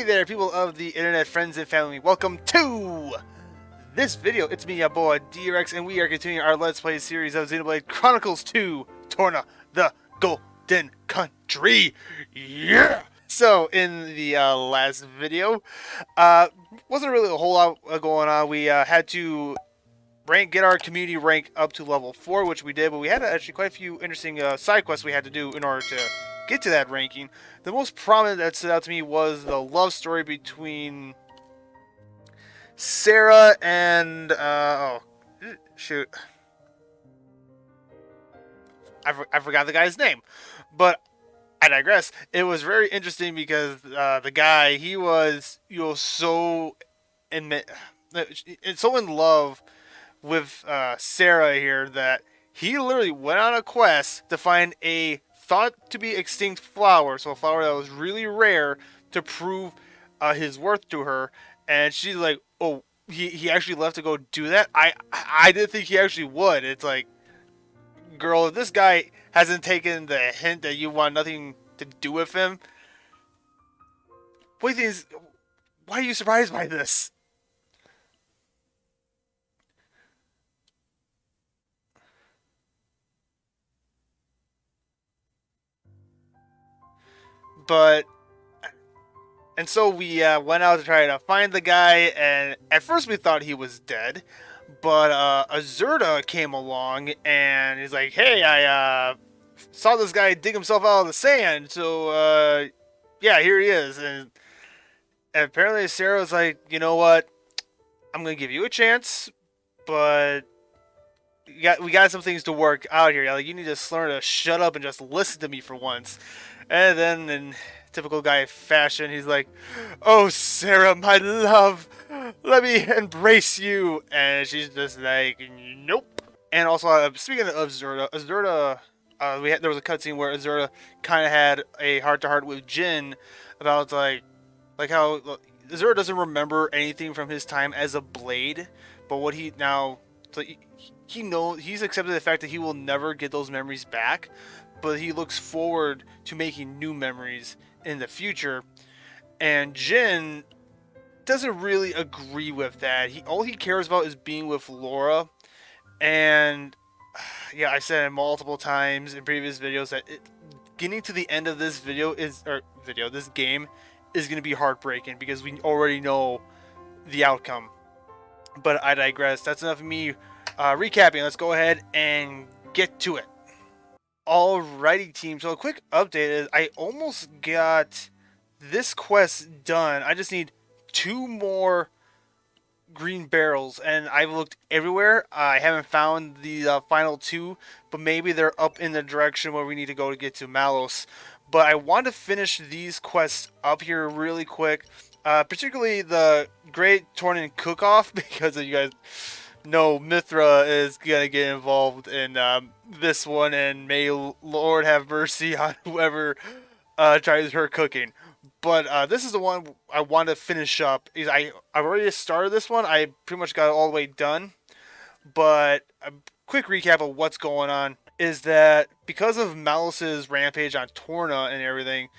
Hey there, people of the internet, friends and family. Welcome to this video. It's me, your boy, D-Rex, and we are continuing our Let's Play series of Xenoblade Chronicles 2, Torna, the Golden Country. Yeah! So, in the last video, wasn't really a whole lot going on. We had to get our community rank up to level 4, which we did, but we had actually quite a few interesting side quests we had to do in order to get to that ranking. The most prominent that stood out to me was the love story between Sarah and oh shoot, I forgot the guy's name, but I digress. It was very interesting because the guy, he was so in love with Sarah here that he literally went on a quest to find a thought to be extinct flower, so a flower that was really rare, to prove his worth to her. And she's like, oh, he actually left to go do that? I didn't think he actually would. It's like, girl, if this guy hasn't taken the hint that you want nothing to do with him, what do you think why are you surprised by this? But, and so we went out to try to find the guy, and at first we thought he was dead, but Azurda came along, and he's like, hey, I saw this guy dig himself out of the sand, so yeah, here he is. And apparently Sarah was like, you know what, I'm going to give you a chance, but we got some things to work out here. Like, you need to learn to shut up and just listen to me for once. And then, in typical guy fashion, he's like, oh, Sarah, my love, let me embrace you. And she's just like, nope. And also, speaking of Azurda, there was a cutscene where Azurda kind of had a heart-to-heart with Jin about, like how Azurda doesn't remember anything from his time as a blade, but what he now, so he's accepted the fact that he will never get those memories back, but he looks forward to making new memories in the future. And Jin doesn't really agree with that. All he cares about is being with Laura. And yeah, I said it multiple times in previous videos that getting to the end of this this game is going to be heartbreaking because we already know the outcome. But I digress. That's enough of me recapping. Let's go ahead and get to it. Alrighty, team. So a quick update is I almost got this quest done. I just need 2 more green barrels, and I've looked everywhere. I haven't found the final 2, but maybe they're up in the direction where we need to go to get to Malos. But I want to finish these quests up here really quick, particularly the Great Torna Cook-Off, because you guys know Mythra is gonna get involved in this one, and may Lord have mercy on whoever tries her cooking. But this is the one I want to finish up. I've already started this one. I pretty much got it all the way done. But a quick recap of what's going on is that because of Malos's rampage on Torna and everything,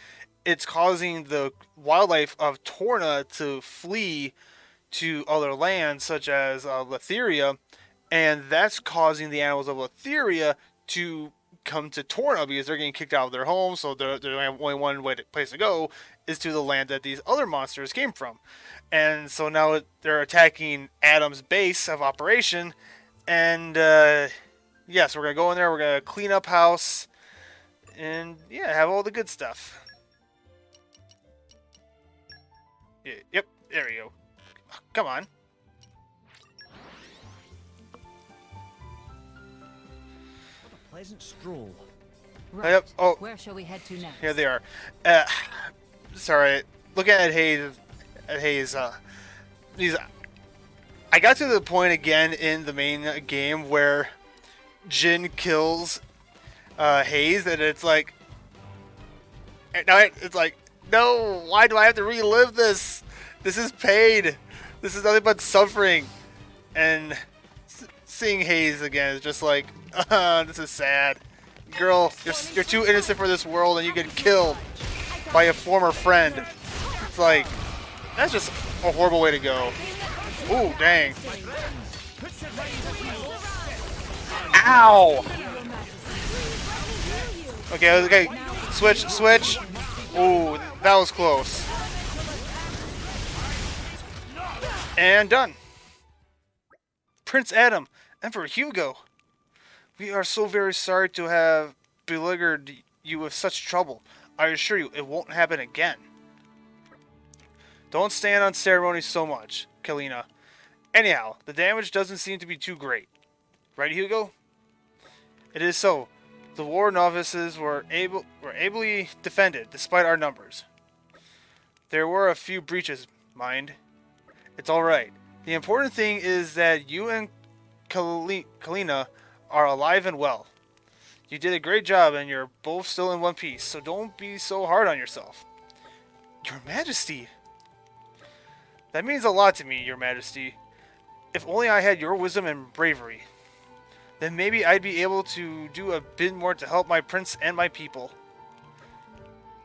it's causing the wildlife of Torna to flee to other lands, such as Lytheria, and that's causing the animals of Lytheria to come to Torna because they're getting kicked out of their homes. So there's only one place to go is to the land that these other monsters came from. And so now they're attacking Adam's base of operation. And yeah, so we're gonna go in there, we're gonna clean up house, and yeah, have all the good stuff. Yep, there we go. Come on. What a pleasant stroll. Right. Yep. Oh, where shall we head to next? Here they are. Sorry. Looking at Hayes. I got to the point again in the main game where Jin kills Hayes, and it's like, no. Why do I have to relive this? This is pain. This is nothing but suffering. And seeing Hayes again is just like, this is sad. Girl, you're too innocent for this world and you get killed by a former friend. It's like, That's just a horrible way to go. Ooh, dang. Ow! Okay, okay. Switch, switch. Ooh, that was close. And done. Prince Adam, Emperor Hugo. We are so very sorry to have beleaguered you with such trouble. I assure you, it won't happen again. Don't stand on ceremony so much, Kalina. Anyhow, the damage doesn't seem to be too great. Right, Hugo? It is so. The war novices were ably defended, despite our numbers. There were a few breaches, mind. It's alright. The important thing is that you and Kalina are alive and well. You did a great job and you're both still in one piece, so don't be so hard on yourself. Your Majesty! That means a lot to me, Your Majesty. If only I had your wisdom and bravery. Then maybe I'd be able to do a bit more to help my prince and my people.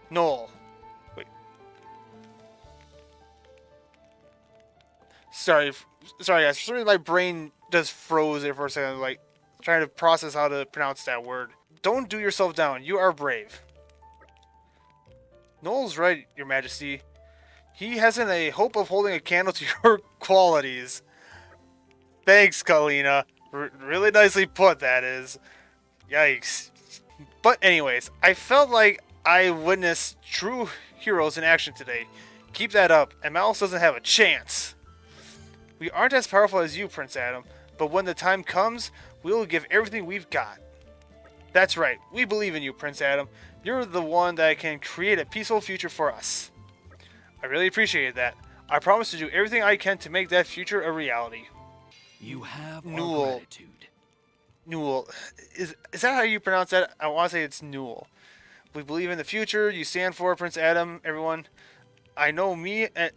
Noel. Wait. Sorry guys. For some reason my brain just froze there for a second, like trying to process how to pronounce that word. Don't do yourself down. You are brave. Noel's right, Your Majesty. He hasn't a hope of holding a candle to your qualities. Thanks, Kalina. Really nicely put, that is. Yikes. But anyways, I felt like I witnessed true heroes in action today. Keep that up, and Malos doesn't have a chance. We aren't as powerful as you, Prince Adam, but when the time comes, we'll give everything we've got. That's right, we believe in you, Prince Adam. You're the one that can create a peaceful future for us. I really appreciate that. I promise to do everything I can to make that future a reality. You have Newell. our gratitude. Newell. Is that how you pronounce that? I want to say it's Newell. We believe in the future. You stand for Prince Adam, everyone. I know me and...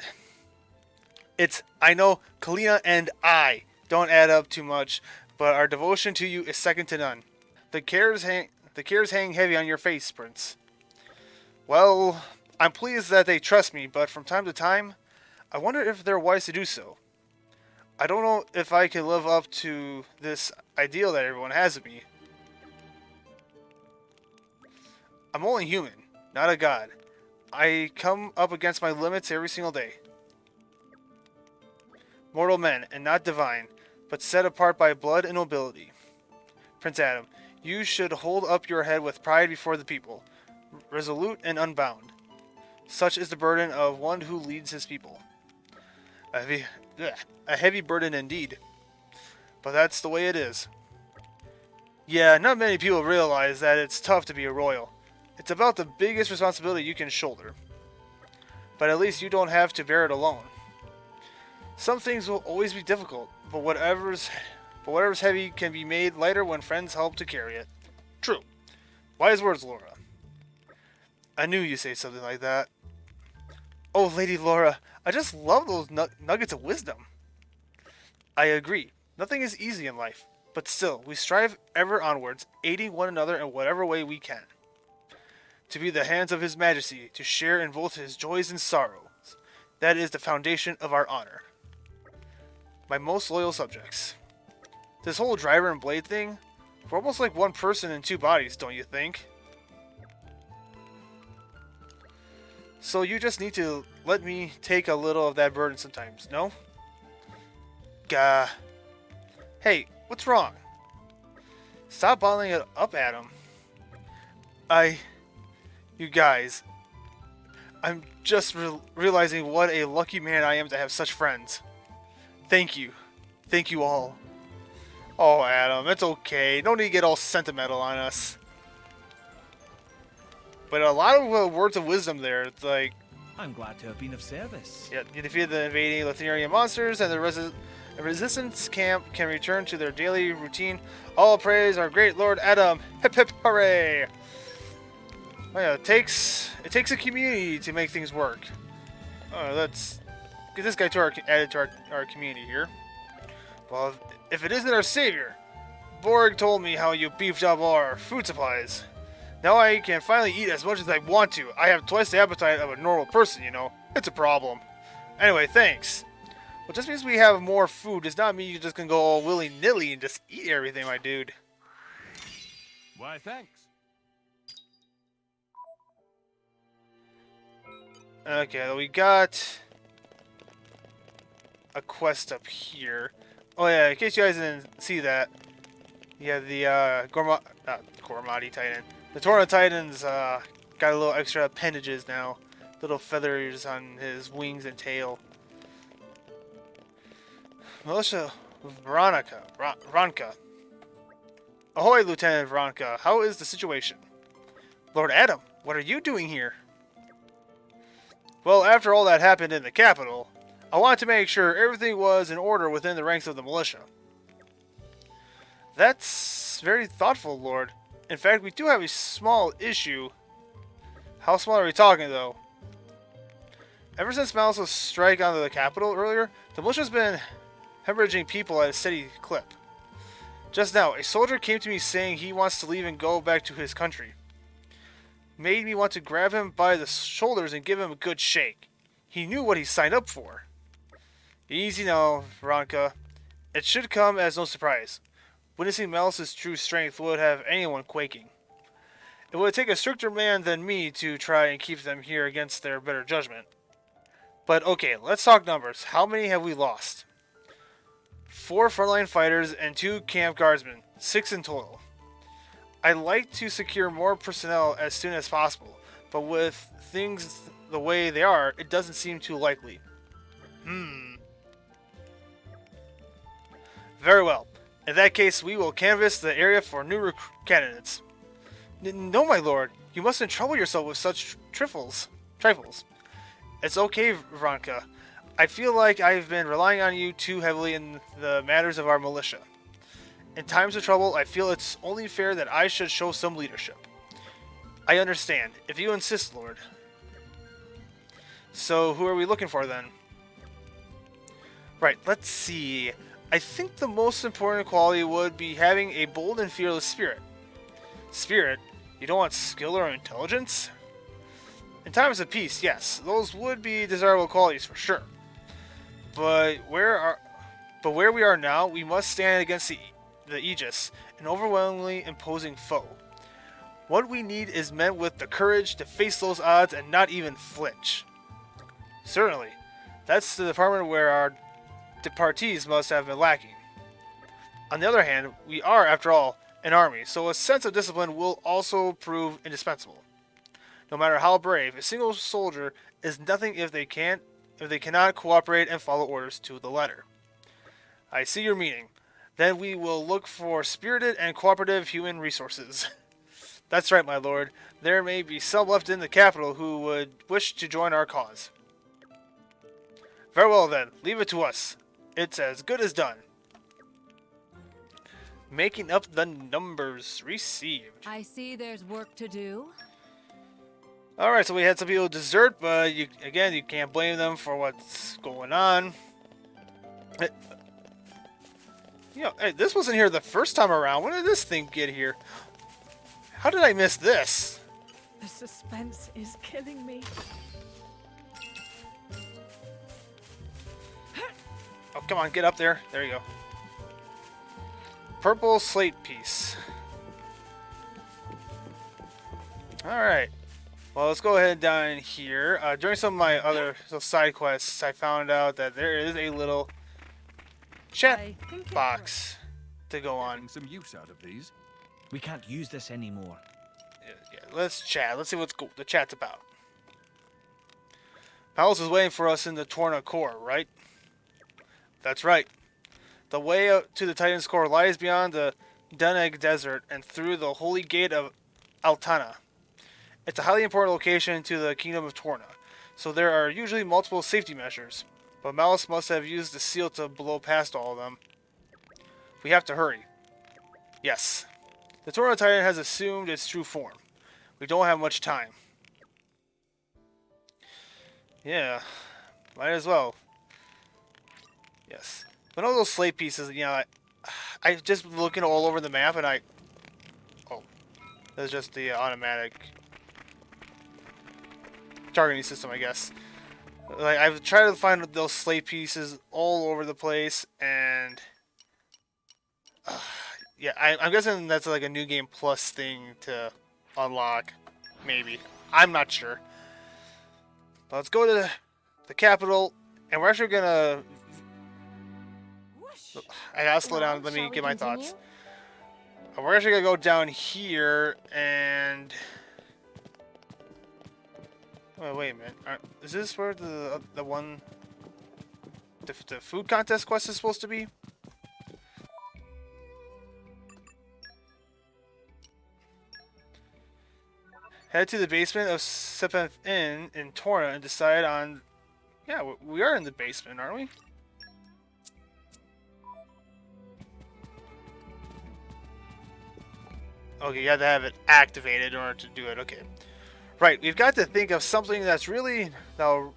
I know Kalina and I don't add up too much, but our devotion to you is second to none. The cares hang heavy on your face, Prince. Well, I'm pleased that they trust me, but from time to time, I wonder if they're wise to do so. I don't know if I can live up to this ideal that everyone has of me. I'm only human, not a god. I come up against my limits every single day. Mortal men, and not divine, but set apart by blood and nobility. Prince Adam, you should hold up your head with pride before the people, resolute and unbound. Such is the burden of one who leads his people. A heavy burden indeed. But that's the way it is. Yeah, not many people realize that it's tough to be a royal. It's about the biggest responsibility you can shoulder. But at least you don't have to bear it alone. Some things will always be difficult, but whatever's heavy can be made lighter when friends help to carry it. True. Wise words, Laura. I knew you'd say something like that. Oh, Lady Laura, I just love those nuggets of wisdom. I agree. Nothing is easy in life, but still, we strive ever onwards, aiding one another in whatever way we can. To be the hands of His Majesty, to share in both his joys and sorrows. That is the foundation of our honor. My most loyal subjects. This whole driver and blade thing, we're almost like one person in two bodies, don't you think? So you just need to let me take a little of that burden sometimes, no? Gah. Hey, what's wrong? Stop bottling it up, Adam. You guys. I'm just realizing what a lucky man I am to have such friends. Thank you. Thank you all. Oh, Adam, it's okay. No need to get all sentimental on us. But a lot of words of wisdom there. It's like... I'm glad to have been of service. Yeah, you defeated the invading Lithurian monsters, and the resistance camp can return to their daily routine. All praise our great Lord Adam. Hip hip hooray! Oh, yeah, it takes a community to make things work. Let's get this guy added to our community here. Well, if it isn't our savior, Borg told me how you beefed up all our food supplies. Now I can finally eat as much as I want to. I have twice the appetite of a normal person, you know. It's a problem. Anyway, thanks. Well, just because we have more food does not mean you just can go all willy-nilly and just eat everything, my dude. Why, thanks. Okay, we got a quest up here. Oh yeah, in case you guys didn't see that, yeah, the Gormati Titan. The Torna Titan's got a little extra appendages now. Little feathers on his wings and tail. Militia Veronica. Ahoy, Lieutenant Veronica. How is the situation? Lord Adam, what are you doing here? Well, after all that happened in the capital, I wanted to make sure everything was in order within the ranks of the militia. That's very thoughtful, Lord. In fact, we do have a small issue. How small are we talking, though? Ever since Malos' strike onto the capital earlier, the militia's been hemorrhaging people at a steady clip. Just now, a soldier came to me saying he wants to leave and go back to his country. Made me want to grab him by the shoulders and give him a good shake. He knew what he signed up for. Easy now, Veronica. It should come as no surprise. Witnessing Malos' true strength would have anyone quaking. It would take a stricter man than me to try and keep them here against their better judgment. But okay, let's talk numbers. How many have we lost? 4 frontline fighters and 2 camp guardsmen. 6 in total. I'd like to secure more personnel as soon as possible, but with things the way they are, it doesn't seem too likely. Very well. In that case, we will canvass the area for new candidates. No, my lord. You mustn't trouble yourself with such trifles. It's okay, Veronica. I feel like I've been relying on you too heavily in the matters of our militia. In times of trouble, I feel it's only fair that I should show some leadership. I understand. If you insist, Lord. So, who are we looking for then? Right, let's see. I think the most important quality would be having a bold and fearless spirit. Spirit? You don't want skill or intelligence? In times of peace, yes, those would be desirable qualities for sure. But where we are now, we must stand against the Aegis, an overwhelmingly imposing foe. What we need is men with the courage to face those odds and not even flinch. Certainly, that's the department where our departees must have been lacking. On the other hand, we are, after all, an army, so a sense of discipline will also prove indispensable. No matter how brave, a single soldier is nothing if they cannot cooperate and follow orders to the letter. I see your meaning. Then we will look for spirited and cooperative human resources. That's right, my lord. There may be some left in the capital who would wish to join our cause. Very well then, leave it to us. It's as good as done. Making up the numbers received. I see there's work to do. Alright, so we had some people desert, but you can't blame them for what's going on. Hey, this wasn't here the first time around. When did this thing get here? How did I miss this? The suspense is killing me. Oh, come on, get up there. There you go. Purple slate piece. Alright. Well, let's go ahead down here. During some of my other side quests, I found out that there is a little chat box to go on. Getting some use out of these. We can't use this anymore. Yeah, let's chat. Let's see what the chat's about. Malos is waiting for us in the Torna core, right? That's right. The way out to the Titan's core lies beyond the Duneg Desert and through the holy gate of Altana. It's a highly important location to the Kingdom of Torna, so there are usually multiple safety measures, but Malos must have used the seal to blow past all of them. We have to hurry. Yes. The Torna Titan has assumed its true form. We don't have much time. Yeah, might as well. Yes. But all those slate pieces, I just looking all over the map and oh, that's just the automatic targeting system, I guess. Like, I've tried to find those slate pieces all over the place, and yeah, I'm guessing that's like a new game plus thing to unlock, maybe. I'm not sure. But let's go to the capital, and we're actually gonna. I gotta slow down. Let me get my thoughts. We're actually gonna go down here and. Oh, wait a minute. Is this where the food contest quest is supposed to be? Head to the basement of Seventh Inn in Torna and decide on. Yeah, we are in the basement, aren't we? Okay, you have to have it activated in order to do it. Okay. Right, we've got to think of something that's really knock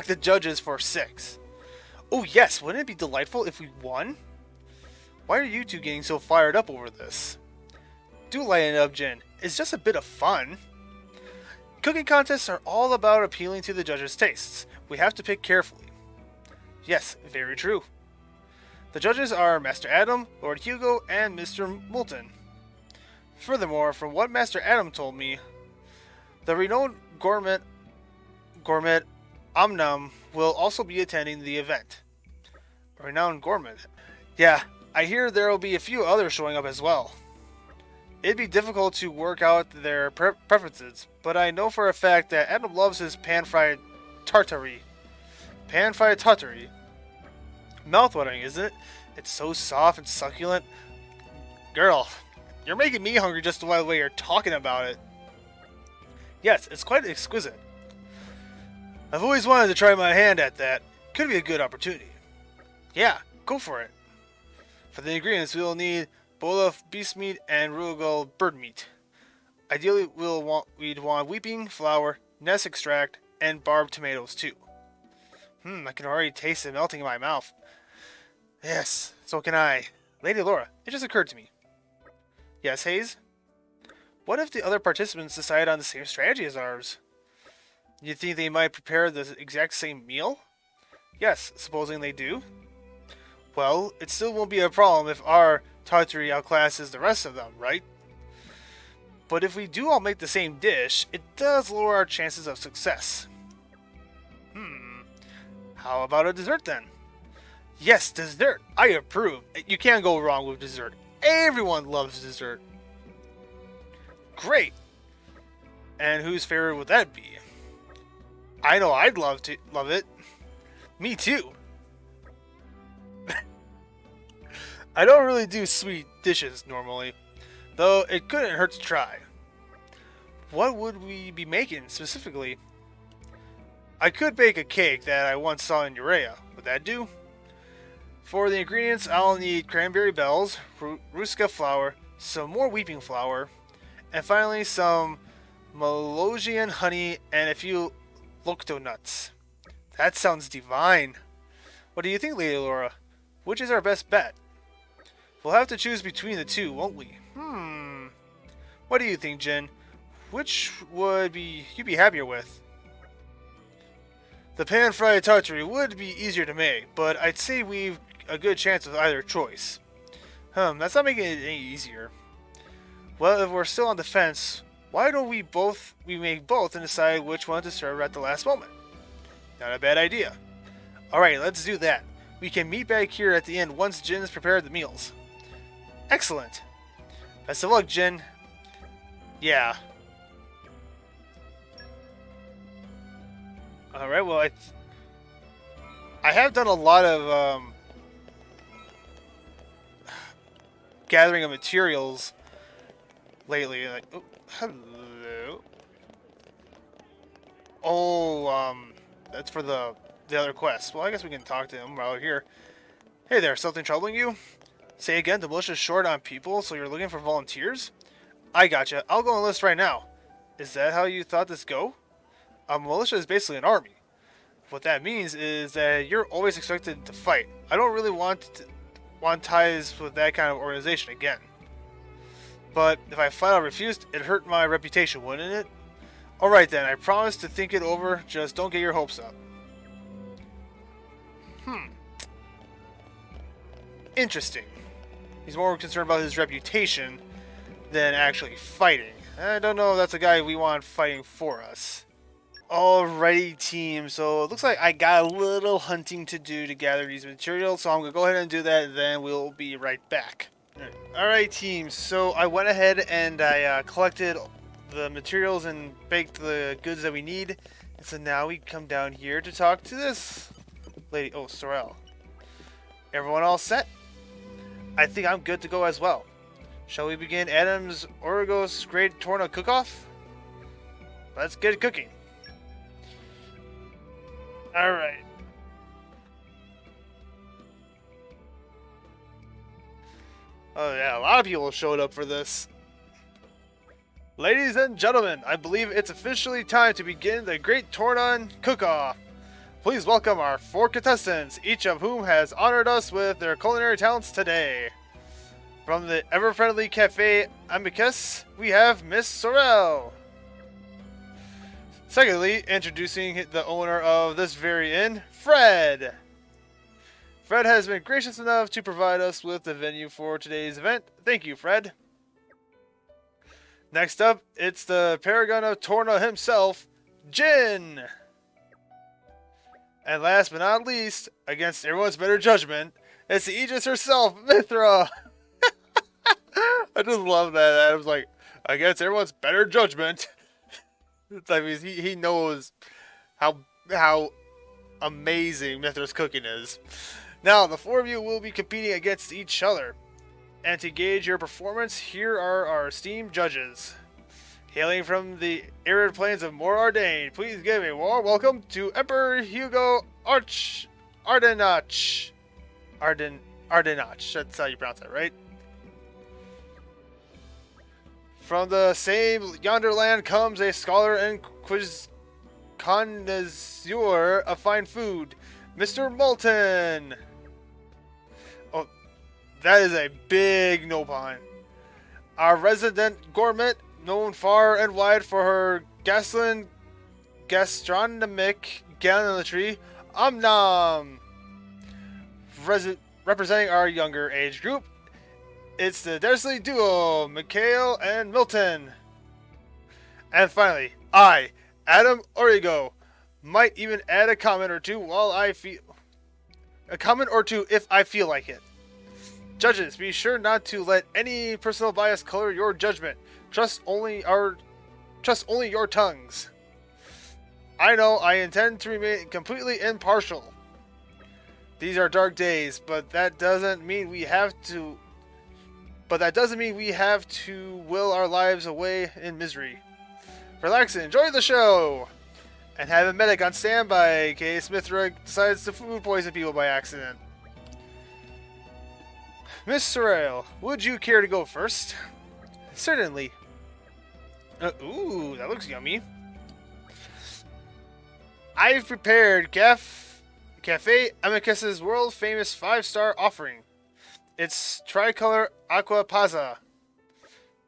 the judges for 6. Oh yes, wouldn't it be delightful if we won? Why are you two getting so fired up over this? Do lighten it up, Jin. It's just a bit of fun. Cooking contests are all about appealing to the judges' tastes. We have to pick carefully. Yes, very true. The judges are Master Adam, Lord Hugo, and Mr. Moulton. Furthermore, from what Master Adam told me, the renowned gourmet Omnum will also be attending the event. A renowned gourmet? Yeah, I hear there will be a few others showing up as well. It'd be difficult to work out their preferences, but I know for a fact that Adam loves his pan-fried tartare. Pan-fried tartare. Mouth-watering, isn't it? It's so soft and succulent. Girl, you're making me hungry just the way you're talking about it. Yes, it's quite exquisite. I've always wanted to try my hand at that. Could be a good opportunity. Yeah, go for it. For the ingredients, we'll need bowl of beast meat and rugal bird meat. Ideally, we'd want weeping flour, nest extract, and barbed tomatoes too. I can already taste it melting in my mouth. Yes, so can I. Lady Laura, it just occurred to me. Yes, Hayes? What if the other participants decide on the same strategy as ours? You think they might prepare the exact same meal? Yes, supposing they do. Well, it still won't be a problem if our tartare outclasses the rest of them, right? But if we do all make the same dish, it does lower our chances of success. How about a dessert then? Yes, dessert! I approve. You can't go wrong with dessert. Everyone loves dessert. Great! And whose favorite would that be? I know I'd love it. Me too. I don't really do sweet dishes normally, though it couldn't hurt to try. What would we be making specifically? I could bake a cake that I once saw in Urea. Would that do? For the ingredients, I'll need cranberry bells, ruska flour, some more weeping flour, and finally some Malosian honey and a few locto nuts. That sounds divine. What do you think, Lady Laura? Which is our best bet? We'll have to choose between the two, won't we? What do you think, Jin? Which would you be happier with? The pan-fried tartare would be easier to make, but I'd say we've a good chance with either choice. That's not making it any easier. Well, if we're still on the fence, why don't we make both and decide which one to serve at the last moment? Not a bad idea. Alright, let's do that. We can meet back here at the end once Jin has prepared the meals. Excellent. Best of luck, Jin. Yeah. Alright, well, I have done a lot of gathering of materials lately. Like, oh, hello. Oh, that's for the other quest. Well, I guess we can talk to him while we're here. Hey there, something troubling you? Say again, the militia's short on people, so you're looking for volunteers? I gotcha. I'll go enlist right now. Is that how you thought this go? A militia is basically an army. What that means is that you're always expected to fight. I don't really want ties with that kind of organization again. But if I flat out refused, it'd hurt my reputation, wouldn't it? Alright then, I promise to think it over, just don't get your hopes up. Interesting. He's more concerned about his reputation than actually fighting. I don't know if that's a guy we want fighting for us. Alrighty team, so it looks like I got a little hunting to do to gather these materials, so I'm going to go ahead and do that, and then we'll be right back. Alright team, so I went ahead and I collected the materials and baked the goods that we need, and so now we come down here to talk to this lady. Oh, Sorel. Everyone all set? I think I'm good to go as well. Shall we begin Adam's Orgos Great Torna Cook-Off? Let's get cooking. Alright. Oh yeah, a lot of people showed up for this. Ladies and gentlemen, I believe it's officially time to begin the Great Torna Cook-Off. Please welcome our 4 contestants, each of whom has honored us with their culinary talents today. From the ever-friendly Cafe Amicus, we have Miss Sorel. Secondly, introducing the owner of this very inn, Fred. Fred has been gracious enough to provide us with the venue for today's event. Thank you, Fred. Next up, it's the paragon of Torna himself, Jin. And last but not least, against everyone's better judgment, it's the Aegis herself, Mythra. I just love that. I was like, against everyone's better judgment. I mean, he knows how amazing Mythra's cooking is. Now, the 4 of you will be competing against each other. And to gauge your performance, here are our esteemed judges. Hailing from the arid plains of Morardain, please give a warm welcome to Emperor Hugo Ardenach. Ardenach, that's how you pronounce that, right? From the same yonder land comes a scholar and connoisseur of fine food, Mr. Moulton. Oh, that is a big no pun. Our resident gourmet, known far and wide for her gastronomic gallantry, Omnom. Representing our younger age group, it's the Deathly duo, Mikhail and Milton. And finally, I, Adam Origo, might even add a comment or two if I feel like it. Judges, be sure not to let any personal bias color your judgment. Trust only your tongues. I know I intend to remain completely impartial. These are dark days, but that doesn't mean we have to will our lives away in misery. Relax and enjoy the show! And have a medic on standby in case Mythra decides to food poison people by accident. Miss Sorel, would you care to go first? Certainly. Ooh, that looks yummy. I've prepared Cafe Amicus's world-famous 5-star offering. It's tricolor aqua pazza.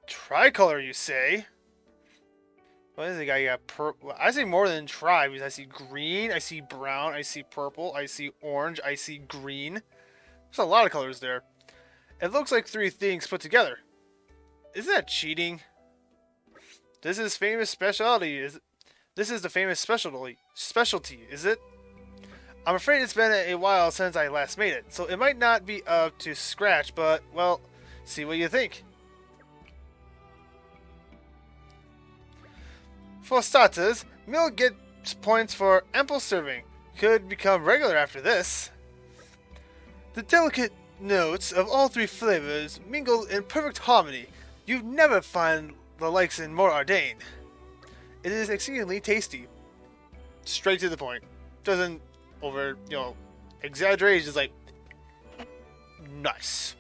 Tricolor, you say? What is it? I got purple. I see more than tri because I see green, I see brown, I see purple, I see orange, I see green. There's a lot of colors there. It looks like 3 things put together. Isn't that cheating? This is famous specialty. This is the famous specialty, is it? I'm afraid it's been a while since I last made it, so it might not be up to scratch, but, well, see what you think. For starters, meal gets points for ample serving. Could become regular after this. The delicate notes of all 3 flavors mingle in perfect harmony. You'd never find the likes in Morardain. It is exceedingly tasty. Straight to the point. Doesn't exaggerate. Just like, nice.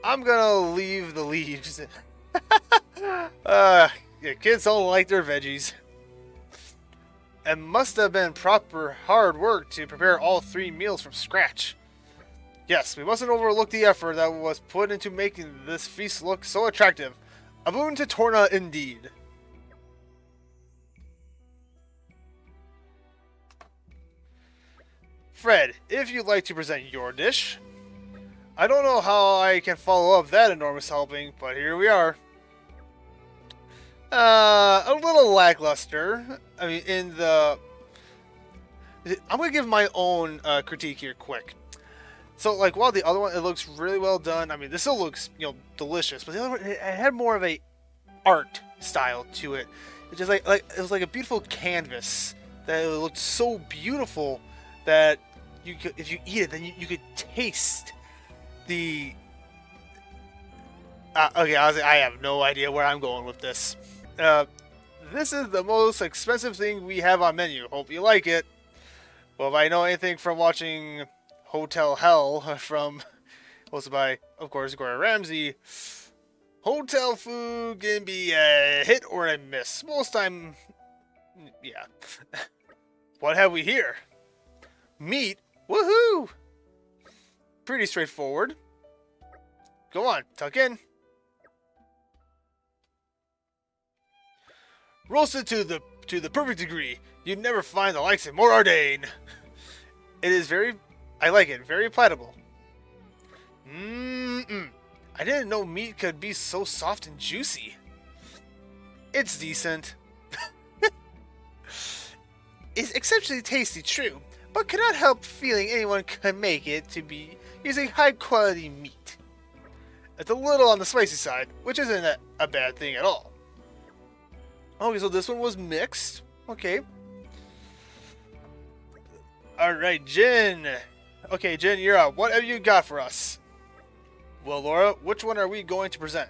I'm gonna leave the leaves. Yeah, kids don't like their veggies. It must have been proper hard work to prepare all 3 meals from scratch. Yes, we mustn't overlook the effort that was put into making this feast look so attractive. A boon to Torna indeed. Fred, if you'd like to present your dish. I don't know how I can follow up that enormous helping, but here we are. A little lackluster. I mean, I'm gonna give my own critique here, quick. So, like, while the other one, it looks really well done. I mean, this still looks, delicious. But the other one, it had more of a art style to it. It's just like it was like a beautiful canvas that it looked so beautiful that you could, if you eat it, then you could taste the. Okay, honestly, I have no idea where I'm going with this. This is the most expensive thing we have on menu. Hope you like it. Well, if I know anything from watching Hotel Hell from hosted by, of course, Gordon Ramsay, hotel food can be a hit or a miss. Most time, yeah. What have we here? Meat? Woohoo! Pretty straightforward. Go on, tuck in. Roasted to the perfect degree. You'd never find the likes of more Ardain. It is very, I like it, very palatable. I didn't know meat could be so soft and juicy. It's decent. It's exceptionally tasty, true, but cannot help feeling anyone can make it to be using high quality meat. It's a little on the spicy side, which isn't a bad thing at all. Okay, so this one was mixed. Okay. Alright, Jin. Okay, Jin, you're up. What have you got for us? Well, Laura, which one are we going to present?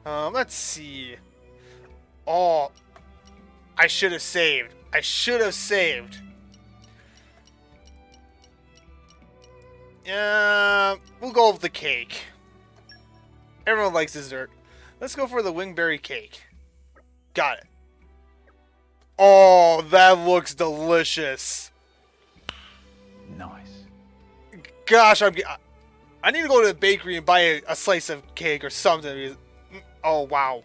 Let's see. Oh, I should have saved. I should have saved. We'll go with the cake. Everyone likes dessert. Let's go for the wingberry cake. Got it. Oh, that looks delicious. Nice. Gosh, I need to go to the bakery and buy a slice of cake or something. Oh, wow.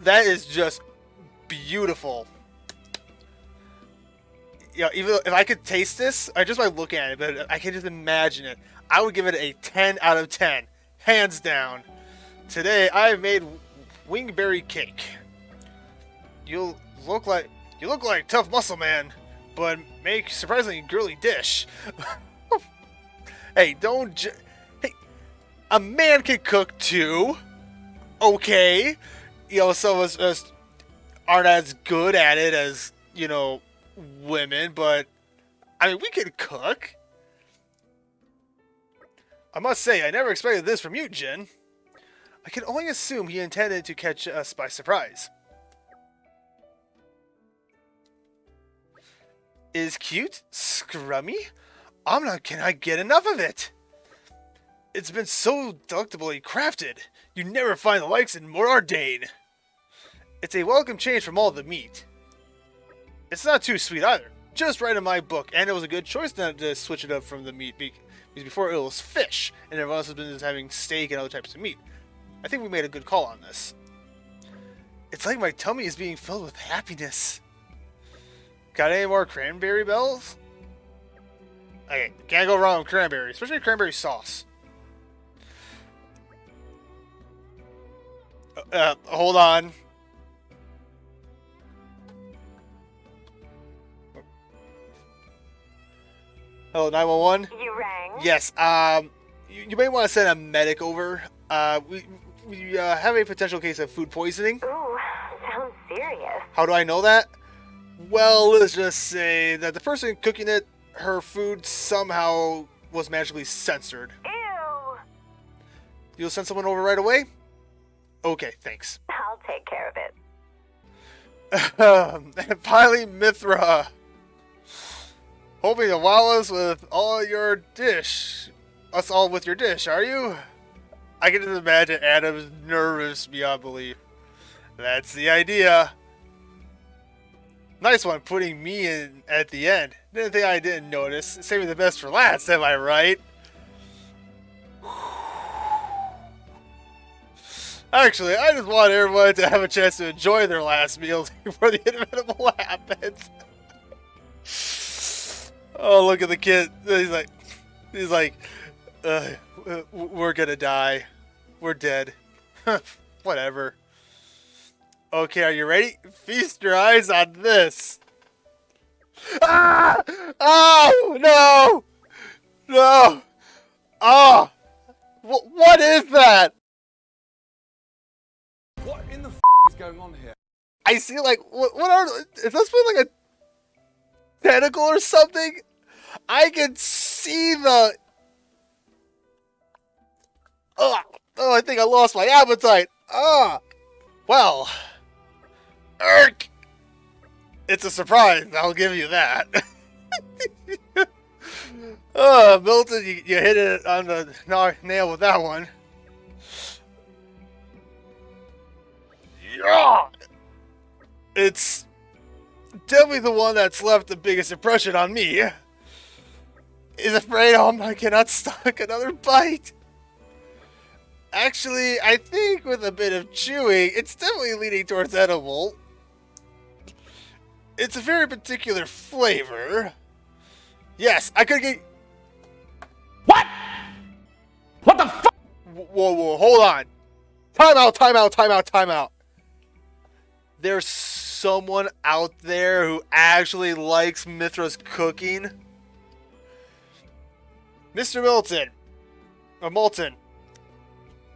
That is just beautiful. Yeah, even if I could taste this, or just by looking at it, but I can just imagine it, I would give it a 10 out of 10. Hands down. Today, I've made wingberry cake. You look like tough muscle man, but make surprisingly girly dish. Hey, hey, a man can cook too. Okay, some of us aren't as good at it as women, but I mean we can cook. I must say, I never expected this from you, Jin. I can only assume he intended to catch us by surprise. Is cute? Scrummy? Can I get enough of it? It's been so delectably crafted. You never find the likes in more Ardain. It's a welcome change from all the meat. It's not too sweet either. Just right in my book, and it was a good choice not to switch it up from the meat because before it was fish, and everyone else has been just having steak and other types of meat. I think we made a good call on this. It's like my tummy is being filled with happiness. Got any more cranberry bells? Okay, can't go wrong with cranberry, especially cranberry sauce. Hold on. Hello, 911? You rang? Yes, you may want to send a medic over. We have a potential case of food poisoning. Ooh, sounds serious. How do I know that? Well, let's just say that the person cooking it, her food somehow was magically censored. Ew! You'll send someone over right away? Okay, thanks. I'll take care of it. And finally, Mythra. Hoping to wow us with us all with your dish, are you? I can just imagine Adam's nervous beyond belief. That's the idea. Nice one, putting me in at the end. Didn't think I didn't notice. Saving the best for last, am I right? Actually, I just want everyone to have a chance to enjoy their last meals before the inevitable happens. Oh, look at the kid. He's like, we're gonna die. We're dead. Whatever. Okay, are you ready? Feast your eyes on this. Ah! Oh, no! No! Oh! What is that? What in the is going on here? I see, like, what are... Is this like a tentacle or something? I can see the... Oh, I think I lost my appetite. Well. Erk! It's a surprise, I'll give you that. Milton, you hit it on the nail with that one. Yeah! It's definitely the one that's left the biggest impression on me. Is afraid I cannot stomach another bite. Actually, I think with a bit of chewing, it's definitely leaning towards edible. It's a very particular flavor. Yes, I could get... What? What the fuck? Whoa, hold on. Time out. There's someone out there who actually likes Mythra's cooking. Mr. Moulton,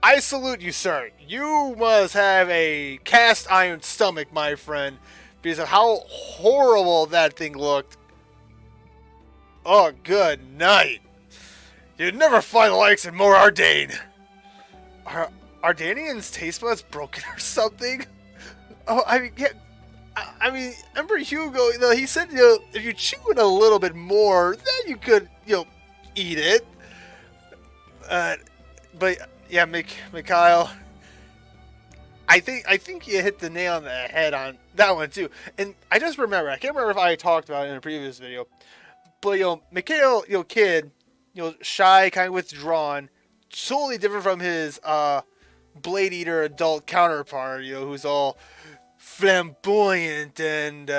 I salute you, sir. You must have a cast iron stomach, my friend, because of how horrible that thing looked. Oh, good night. You'd never find the likes in more Ardane. Are Ardanians' taste buds broken or something? Oh, I mean, yeah. I mean, remember Hugo? He said, if you chew it a little bit more, then you could, eat it. But yeah, Mikhail, I think you hit the nail on the head on that one too. And I just remember, I can't remember if I talked about it in a previous video, but Mikhail, kid, shy, kind of withdrawn, totally different from his Blade Eater adult counterpart, who's all flamboyant and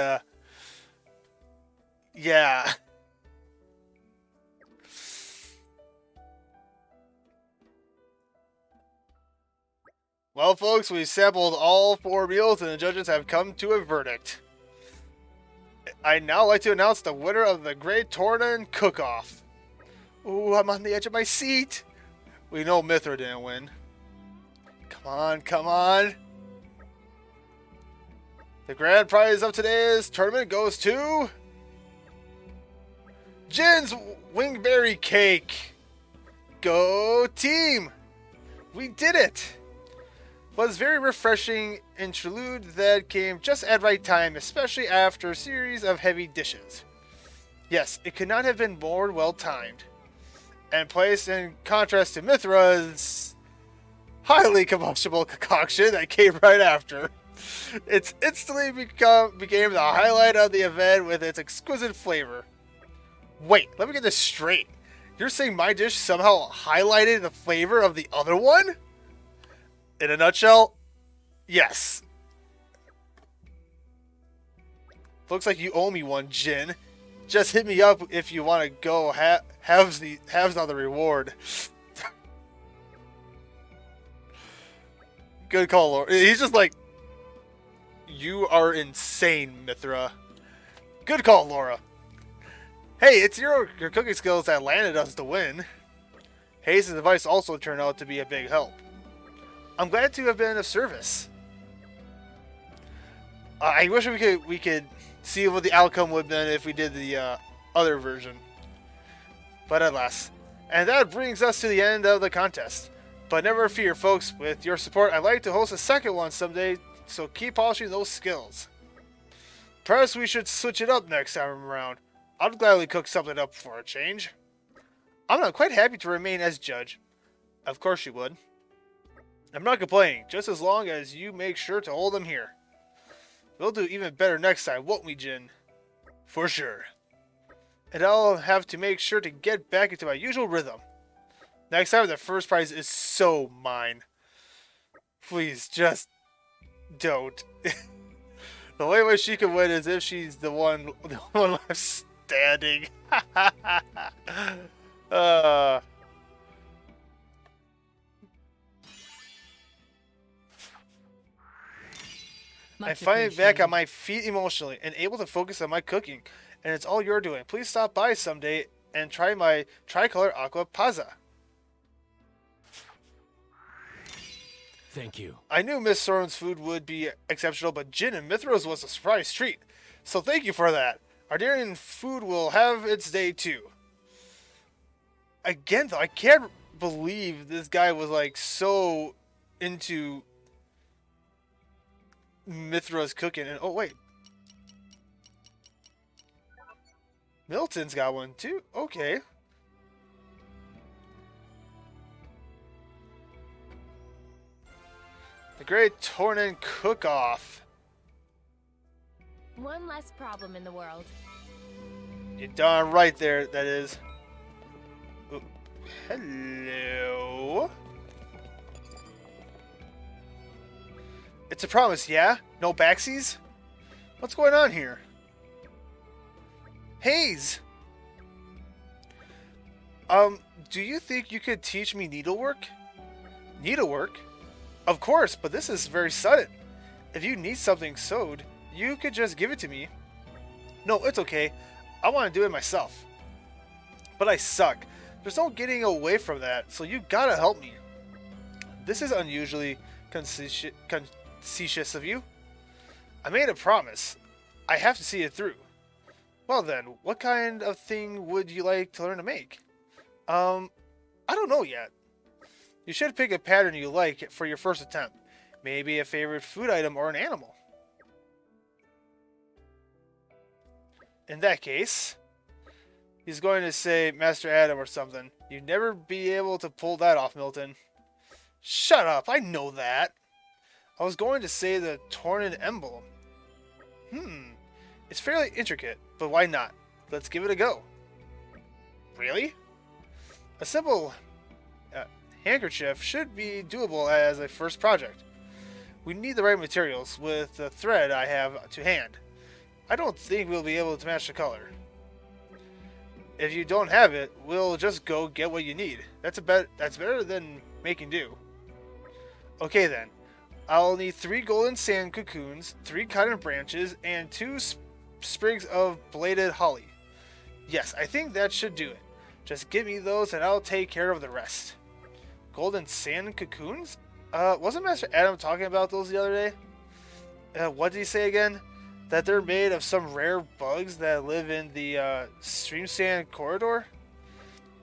yeah. Well, folks, we sampled all 4 meals and the judges have come to a verdict. I'd now like to announce the winner of the Great Torna Cook-Off. Ooh, I'm on the edge of my seat. We know Mythra didn't win. Come on. The grand prize of today's tournament goes to... Jin's Wingberry Cake. Go team! We did it! Was very refreshing interlude that came just at right time, especially after a series of heavy dishes. Yes, it could not have been more well timed, and placed in contrast to Mythra's highly combustible concoction that came right after. It's instantly became the highlight of the event with its exquisite flavor. Wait, let me get this straight. You're saying my dish somehow highlighted the flavor of the other one? In a nutshell, yes. Looks like you owe me one, Jin. Just hit me up if you want to go halves on the reward. Good call, Laura. He's just like, you are insane, Mythra. Good call, Laura. Hey, it's your cooking skills that landed us the win. Hayes' advice also turned out to be a big help. I'm glad to have been of service. I wish we could see what the outcome would have been if we did the other version. But alas. And that brings us to the end of the contest. But never fear, folks. With your support, I'd like to host a second one someday, so keep polishing those skills. Perhaps we should switch it up next time around. I'd gladly cook something up for a change. I'm not quite happy to remain as judge. Of course you would. I'm not complaining, just as long as you make sure to hold them here. We'll do even better next time, won't we, Jin? For sure. And I'll have to make sure to get back into my usual rhythm. Next time, the first prize is so mine. Please, just don't. The only way she can win is if she's the one left outstanding. uh, I'm Much finally back on appreciated. my feet emotionally and able to focus on my cooking. And it's all you're doing. Please stop by someday and try my tricolor aqua pazza. Thank you. I knew Miss Soren's food would be exceptional, but gin and Mythra's was a surprise treat. So thank you for that. Ardarian food will have its day too. Again, though, I can't believe this guy was like so into Mythra's cooking. And oh wait, Milton's got one too. Okay. The Great Torna Cook-Off. One less problem in the world. You're darn right there, that is. Ooh, hello. It's a promise, yeah? No backsies? What's going on here? Hayes! Do you think you could teach me needlework? Needlework? Of course, but this is very sudden. If you need something sewed, you could just give it to me. No, it's okay. I want to do it myself. But I suck. There's no getting away from that, so you gotta help me. This is unusually conceited of you. I made a promise. I have to see it through. Well then, what kind of thing would you like to learn to make? I don't know yet. You should pick a pattern you like for your first attempt. Maybe a favorite food item or an animal. In that case, he's going to say Master Adam or something. You'd never be able to pull that off, Milton. Shut up, I know that. I was going to say the Tornan emblem. It's fairly intricate, but why not? Let's give it a go. Really? A simple handkerchief should be doable as a first project. We need the right materials with the thread I have to hand. I don't think we'll be able to match the color. If you don't have it, we'll just go get what you need. That's better than making do. Okay then. I'll need 3 golden sand cocoons, 3 cotton branches, and 2 sprigs of bladed holly. Yes, I think that should do it. Just give me those and I'll take care of the rest. Golden sand cocoons? Wasn't Master Adam talking about those the other day? What did he say again? That they're made of some rare bugs that live in the stream sand corridor?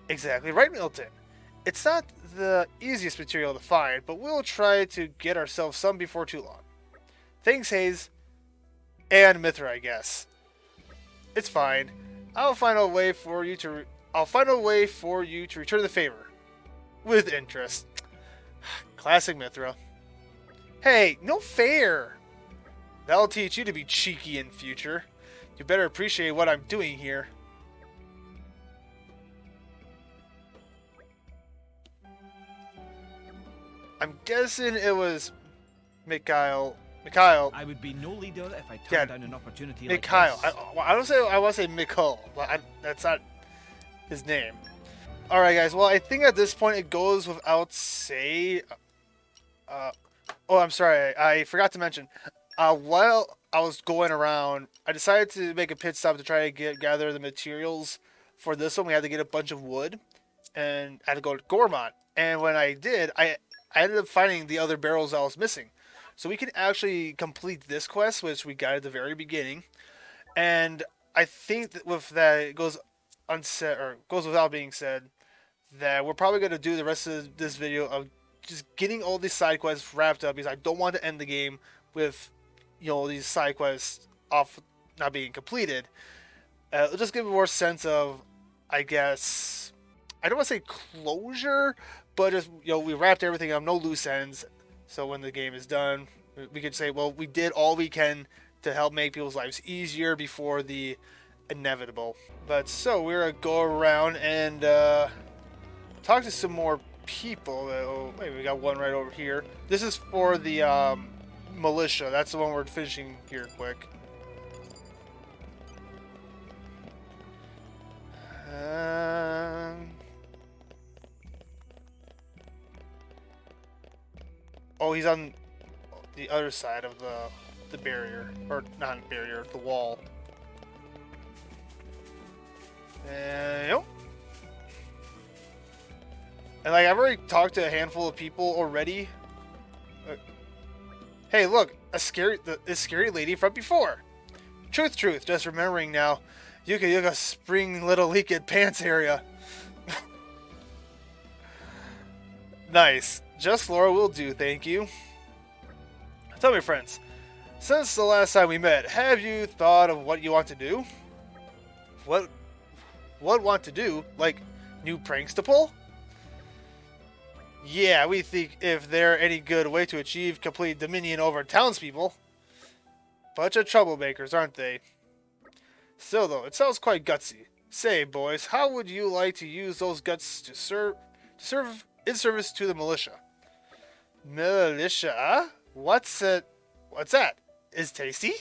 Exactly right, Milton. It's not the easiest material to find, but we'll try to get ourselves some before too long. Thanks, Hayes. And Mythra, I guess. It's fine. I'll find a way for you to return the favor. With interest. Classic Mythra. Hey, no fair! That'll teach you to be cheeky in future. You better appreciate what I'm doing here. I'm guessing it was Mikhail. I would be no leader if I turned Yeah, down an opportunity Mikhail. like this. I want to say Mikhail, but that's not his name. All right, guys. Well, I think at this point it goes without say. Oh, I'm sorry. I forgot to mention. While I was going around, I decided to make a pit stop to try to gather the materials for this one. We had to get a bunch of wood, and I had to go to Gormont. And when I did, I ended up finding the other barrels I was missing. So we can actually complete this quest, which we got at the very beginning. And I think that with that, it goes unsaid, or goes without being said, that we're probably going to do the rest of this video of just getting all these side quests wrapped up, because I don't want to end the game with, these side quests off not being completed. It'll just give a more sense of, I guess, I don't want to say closure, but just, we wrapped everything up, no loose ends. So when the game is done, we could say, well, we did all we can to help make people's lives easier before the inevitable. But so we're going to go around and talk to some more people. Oh, wait, we got one right over here. This is for the militia. That's the one we're finishing here quick. Oh, he's on the other side of the barrier. Or, not barrier, the wall. And, yep. And, like, I've already talked to a handful of people already. Hey, look! This scary lady from before! Truth, just remembering now. Yuka spring little leaked pants area. Nice. Just Laura will do, thank you. Tell me, friends, since the last time we met, have you thought of what you want to do? What want to do? Like, new pranks to pull? Yeah, we think if they're any good way to achieve complete dominion over townspeople. Bunch of troublemakers, aren't they? Still, though, it sounds quite gutsy. Say, boys, how would you like to use those guts to serve in service to the militia? Militia? What's it? What's that? Is tasty?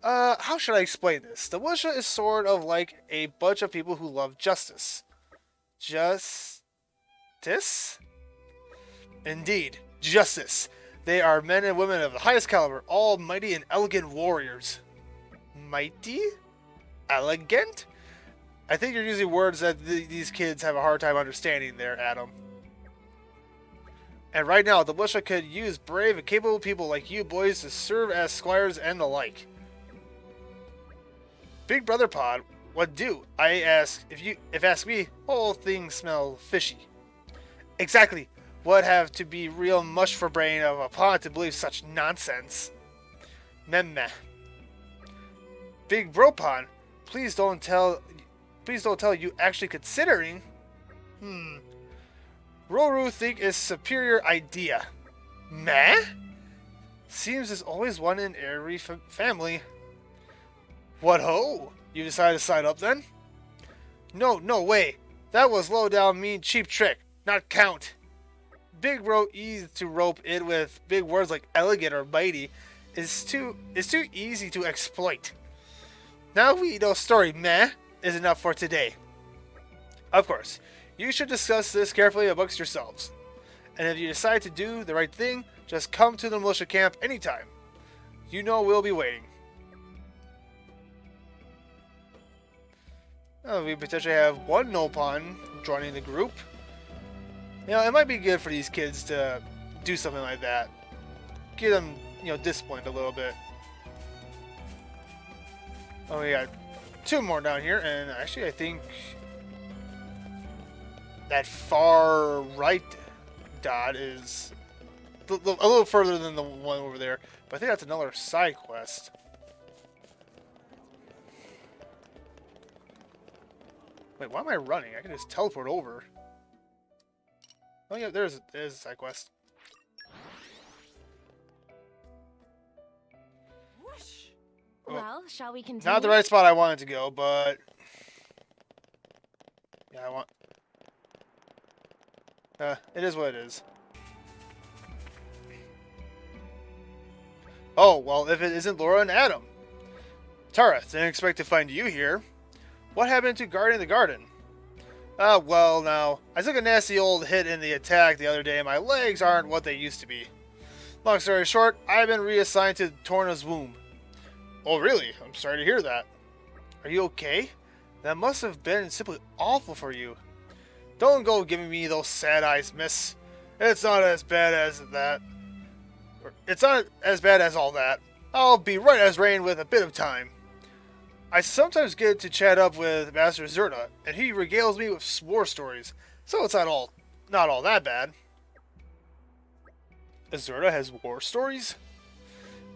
How should I explain this? The militia is sort of like a bunch of people who love justice. Justice? Indeed, justice. They are men and women of the highest caliber, all mighty and elegant warriors. Mighty? Elegant? I think you're using words that these kids have a hard time understanding there, Adam. And right now, the militia could use brave and capable people like you boys to serve as squires and the like. Big Brother Pod, what do? I ask, if ask me, whole things smell fishy. Exactly. Would have to be real mush for brain of a pod to believe such nonsense. Meh. Big Bro Pod, please don't tell you actually considering. Roru think is superior idea. Meh? Seems there's always one in every family. What ho? You decided to sign up then? No way. That was low down mean cheap trick, not count. Big Bro easy to rope in with big words like elegant or mighty is too easy to exploit. Now we know story meh is enough for today. Of course, you should discuss this carefully amongst yourselves. And if you decide to do the right thing, just come to the militia camp anytime. You know we'll be waiting. We potentially have one Nopon joining the group. You know, it might be good for these kids to do something like that. Get them, disciplined a little bit. Oh, we got two more down here, and actually I think that far right dot is a little further than the one over there, but I think that's another side quest. Wait, why am I running? I can just teleport over. Oh yeah, there's a side quest. Well, shall we continue? Not the right spot I wanted to go, but yeah, I want. It is what it is. Oh well, if it isn't Laura and Adam. Tara, didn't expect to find you here. What happened to guarding the garden? Well, now, I took a nasty old hit in the attack the other day, and my legs aren't what they used to be. Long story short, I've been reassigned to Torna's womb. Oh, really? I'm sorry to hear that. Are you okay? That must have been simply awful for you. Don't go giving me those sad eyes, miss. It's not as bad as that. It's not as bad as all that. I'll be right as rain with a bit of time. I sometimes get to chat up with Master Azurda, and he regales me with war stories, so it's not all that bad. Azurda has war stories?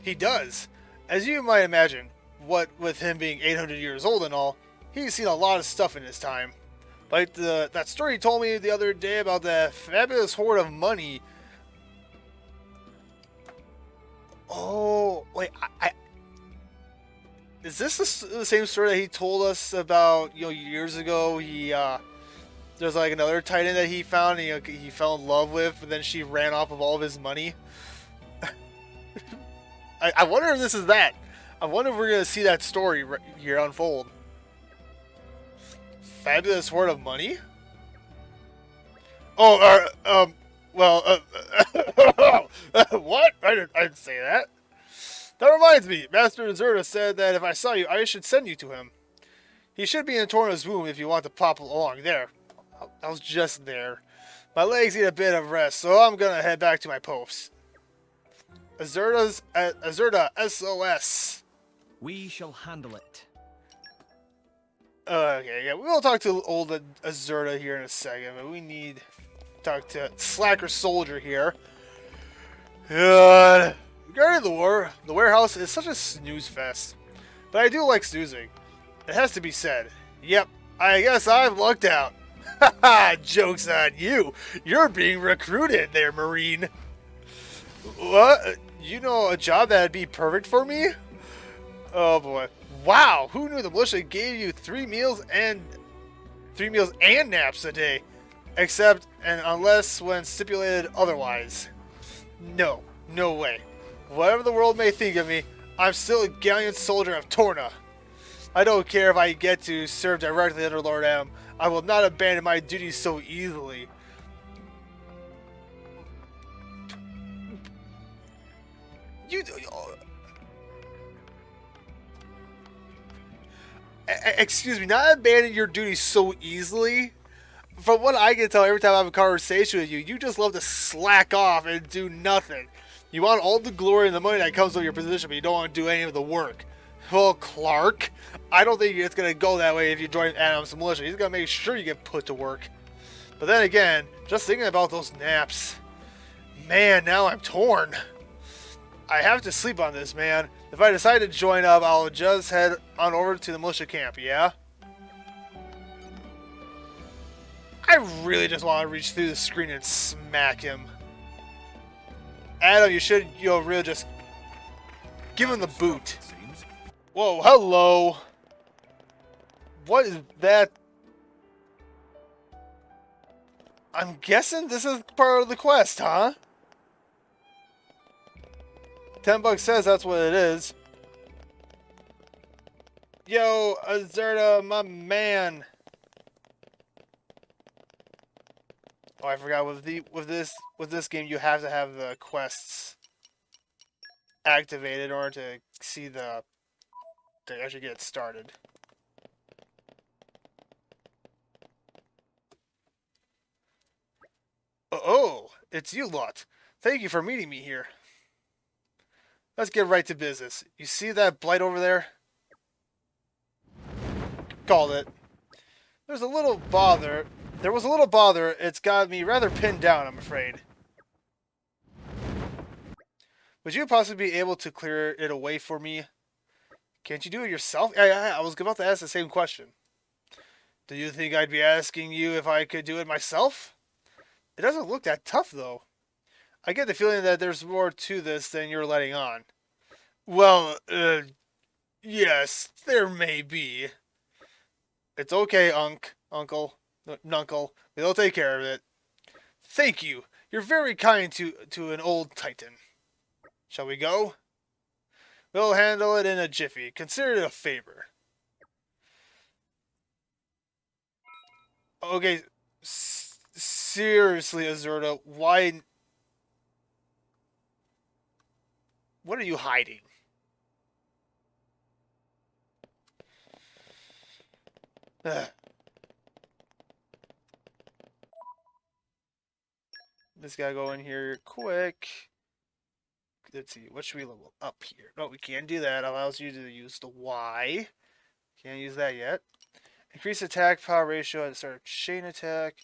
He does. As you might imagine, what with him being 800 years old and all, he's seen a lot of stuff in his time. Like that story he told me the other day about that fabulous hoard of money. Oh, wait, is this the same story that he told us about, years ago? There's like another Titan that he found and he fell in love with, but then she ran off with all of his money. I wonder if this is that. I wonder if we're going to see that story right here unfold. Fabulous hoard of money? Oh, Well, what? I didn't say that. That reminds me, Master Azurda said that if I saw you, I should send you to him. He should be in Torna's womb if you want to pop along there. I was just there. My legs need a bit of rest, so I'm gonna head back to my post. Azurda SOS. We shall handle it. Okay, yeah, we'll talk to old Azurda here in a second, but we need to talk to Slacker Soldier here. Regarding the warehouse is such a snooze fest, but I do like snoozing. It has to be said. Yep, I guess I've lucked out. Haha, joke's on you. You're being recruited there, Marine. What? You know a job that'd be perfect for me? Oh boy. Wow, who knew the militia gave you 3 meals and naps a day? Except and unless when stipulated otherwise. No way. Whatever the world may think of me, I'm still a gallant soldier of Torna. I don't care if I get to serve directly under Lord M. I will not abandon my duties so easily. Excuse me, not abandon your duties so easily? From what I can tell every time I have a conversation with you, you just love to slack off and do nothing. You want all the glory and the money that comes with your position, but you don't want to do any of the work. Well, Clark, I don't think it's going to go that way if you join Adam's militia. He's going to make sure you get put to work. But then again, just thinking about those naps. Man, now I'm torn. I have to sleep on this, man. If I decide to join up, I'll just head on over to the militia camp, yeah? I really just want to reach through the screen and smack him. Adam, you should, really just give him the boot. Whoa, hello. What is that? I'm guessing this is part of the quest, huh? $10 says that's what it is. Yo, Azurda, my man. Oh, I forgot with this game you have to have the quests activated in order to see to actually get started. Oh, it's you lot. Thank you for meeting me here. Let's get right to business. You see that blight over there? Called it. There was a little bother. It's got me rather pinned down, I'm afraid. Would you possibly be able to clear it away for me? Can't you do it yourself? I was about to ask the same question. Do you think I'd be asking you if I could do it myself? It doesn't look that tough, though. I get the feeling that there's more to this than you're letting on. Well, yes, there may be. It's okay, Uncle. We'll take care of it. Thank you. You're very kind to an old Titan. Shall we go? We'll handle it in a jiffy. Consider it a favor. Okay, seriously, Azurda, why... What are you hiding? Just gotta go in here quick. Let's see, what should we level up here? No, we can't do that. Allows you to use the Y. Can't use that yet. Increase attack power ratio at the start of chain attack.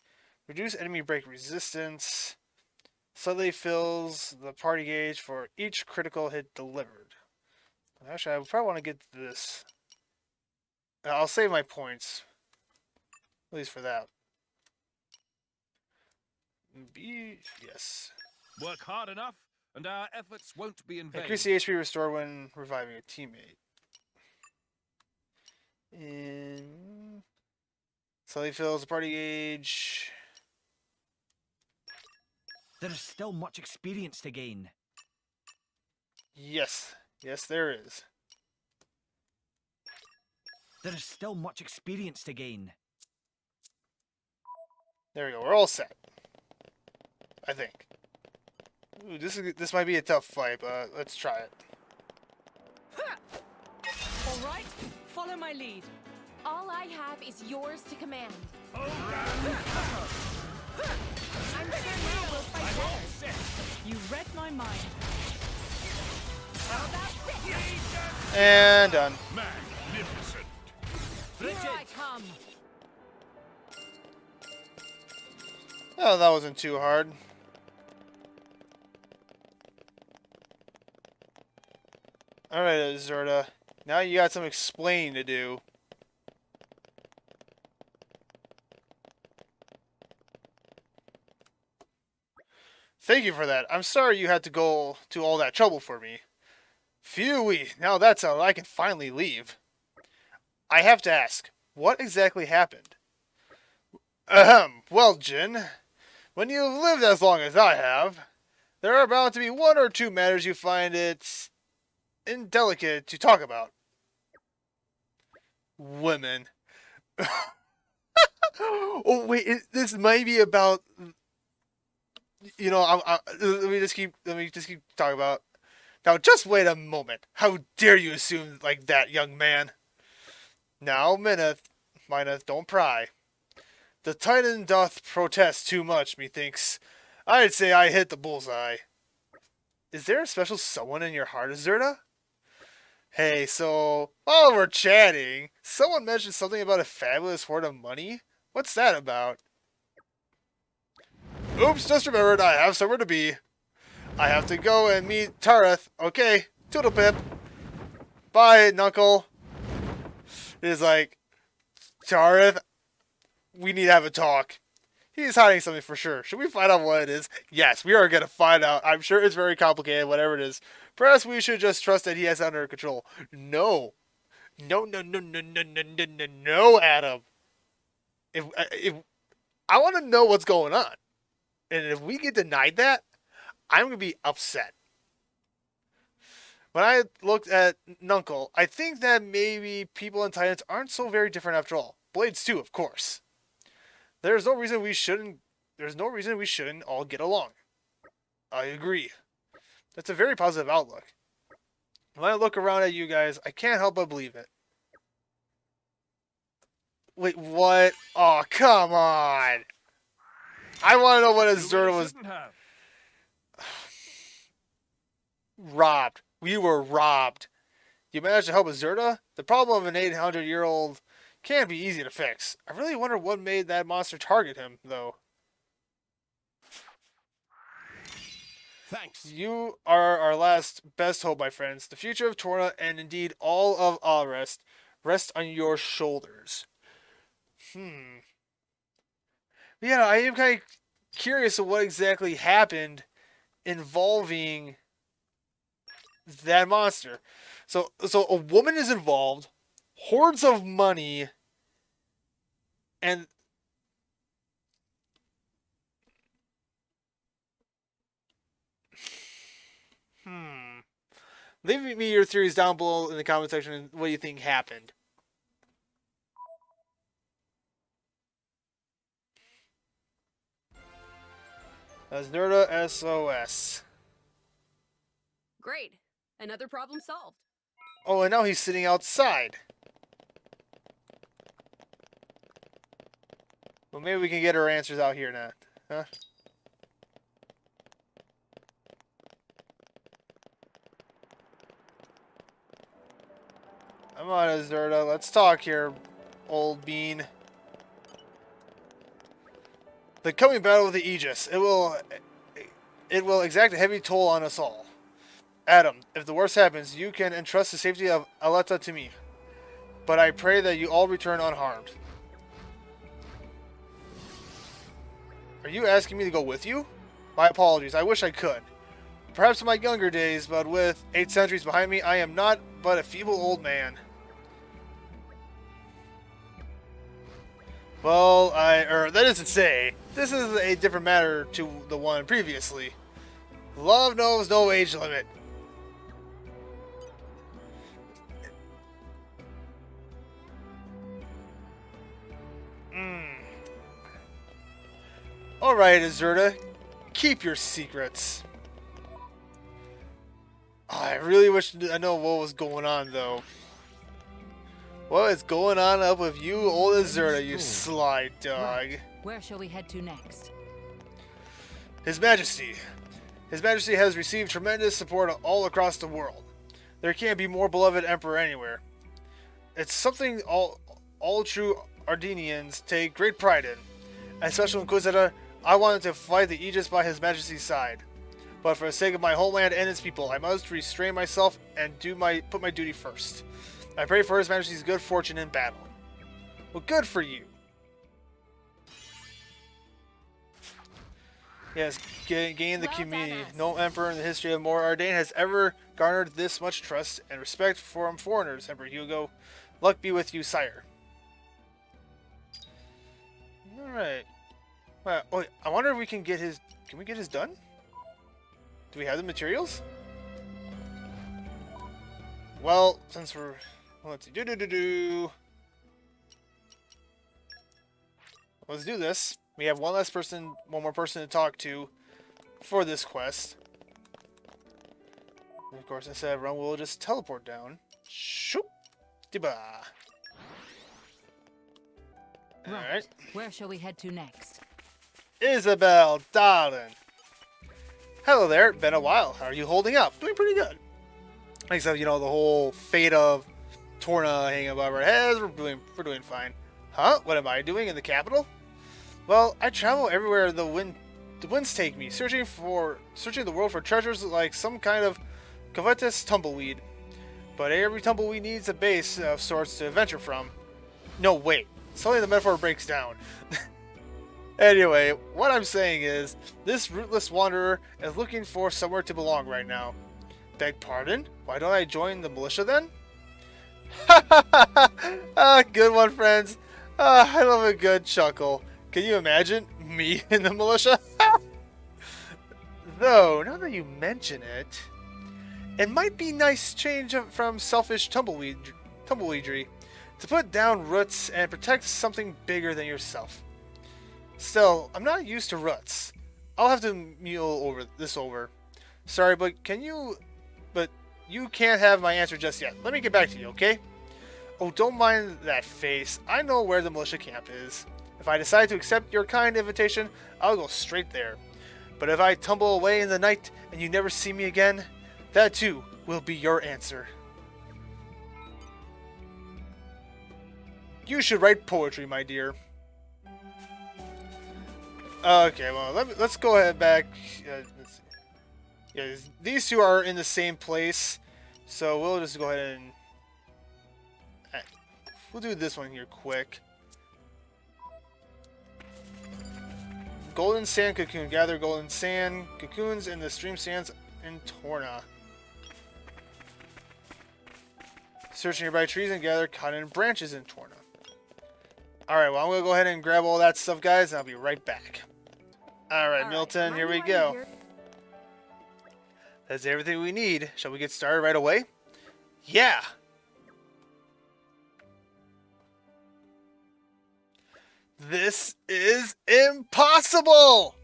Reduce enemy break resistance. Suddenly fills the party gauge for each critical hit delivered. Actually, I probably want to get this. I'll save my points. At least for that. Yes. Work hard enough, and our efforts won't be in vain. Increase the HP restored when reviving a teammate. And suddenly fills the party gauge. There is still much experience to gain. Yes, there is. There is still much experience to gain. There we go. We're all set. I think. Ooh, this might be a tough fight, but let's try it. All right, follow my lead. All I have is yours to command. Oh, I'm sure you will fight better. You read my mind. How about this? And done. magnificent. Here I come. Oh, that wasn't too hard. Alright, Azurda. Now you got some explaining to do. Thank you for that. I'm sorry you had to go to all that trouble for me. Phew-wee. Now that's how I can finally leave. I have to ask, what exactly happened? Ahem. Well, Jin, when you've lived as long as I have, there are bound to be one or two matters you find it indelicate to talk about. Women. Oh wait, this might be about. You know, let me just keep talking about. Now, just wait a moment. How dare you assume like that, young man? Now, Mineth, don't pry. The Titan doth protest too much, methinks. I'd say I hit the bullseye. Is there a special someone in your heart, Azurda? Hey, so, while we're chatting, someone mentioned something about a fabulous hoard of money? What's that about? Oops, just remembered I have somewhere to be. I have to go and meet Tareth. Okay, toodle pip. Bye, Knuckle. It is like, Tareth, we need to have a talk. He's hiding something for sure. Should we find out what it is? Yes, we are going to find out. I'm sure it's very complicated, whatever it is. Perhaps we should just trust that he has it under control. No. No, Adam. If I want to know what's going on. And if we get denied that, I'm going to be upset. When I looked at Nuncle, I think that maybe people and Titans aren't so very different after all. Blades too, of course. There's no reason we shouldn't all get along. I agree. That's a very positive outlook. When I look around at you guys, I can't help but believe it. Wait, what? Oh, come on. I want to know what Azurda was robbed. We were robbed. You managed to help Azurda? The problem of an 800-year-old can't be easy to fix. I really wonder what made that monster target him, though. Thanks. You are our last best hope, my friends. The future of Torna, and indeed all of Alrest, rests on your shoulders. Yeah, I am kind of curious of what exactly happened involving that monster. So a woman is involved, hordes of money, and leave me your theories down below in the comment section and what you think happened. Azurda SOS. Great. Another problem solved. Oh, and now he's sitting outside. Well, maybe we can get our answers out here now. Huh? Come on, Azurda. Let's talk here, old bean. The coming battle with the Aegis. It will exact a heavy toll on us all. Adam, if the worst happens, you can entrust the safety of Aletta to me. But I pray that you all return unharmed. Are you asking me to go with you? My apologies, I wish I could. Perhaps in my younger days, but with 8 centuries behind me, I am not but a feeble old man. Well, that is to say, this is a different matter to the one previously. Love knows no age limit. Alright, Azurda. keep your secrets. Oh, I really wish I know what was going on, though. What is going on up with you, old Azurda, you sly dog? Right. Where shall we head to next? His Majesty. His Majesty has received tremendous support all across the world. There can't be more beloved emperor anywhere. It's something all true Ardenians take great pride in. As Special Inquisitor, I wanted to fight the Aegis by His Majesty's side. But for the sake of my homeland and its people, I must restrain myself and put my duty first. I pray for His Majesty's good fortune in battle. Well, good for you. Yes, gain the Well community. done us. No emperor in the history of Mor Ardain has ever garnered this much trust and respect from foreigners, Emperor Hugo. Luck be with you, sire. Alright. Well, wait, I wonder if we can get his... Can we get his done? Do we have the materials? Well, since we're... Let's see. Let's do this. We have one more person to talk to for this quest. And of course, instead of run, we'll just teleport down. Shoop! Diba! Alright. Where shall we head to next? Isabel, darling. Hello there. Been a while. How are you holding up? Doing pretty good. Except, you know, the whole fate of Torna hanging above our heads. We're doing fine. Huh? What am I doing in the capital? Well, I travel everywhere the winds take me, searching the world for treasures like some kind of covetous tumbleweed. But every tumbleweed needs a base of sorts to venture from. No, wait. Suddenly the metaphor breaks down. Anyway, what I'm saying is, this rootless wanderer is looking for somewhere to belong right now. Beg pardon? Why don't I join the militia then? Good one, friends. I love a good chuckle. Can you imagine me in the militia? Though, now that you mention it, it might be nice change from selfish tumbleweedry to put down roots and protect something bigger than yourself. Still, I'm not used to roots. I'll have to mull this over. Sorry, but you can't have my answer just yet. Let me get back to you, okay? Oh, don't mind that face. I know where the militia camp is. If I decide to accept your kind invitation, I'll go straight there. But if I tumble away in the night and you never see me again, that too will be your answer. You should write poetry, my dear. Okay, well, let's go ahead back. Let's see. Yeah, these two are in the same place, so we'll just go ahead and we'll do this one here quick. Golden Sand Cocoon. Gather golden sand cocoons in the stream sands in Torna. Search nearby trees and gather cotton branches in Torna. Alright, well, I'm going to go ahead and grab all that stuff, guys, and I'll be right back. Alright, Milton, here we go. That's everything we need. Shall we get started right away? Yeah! This is impossible!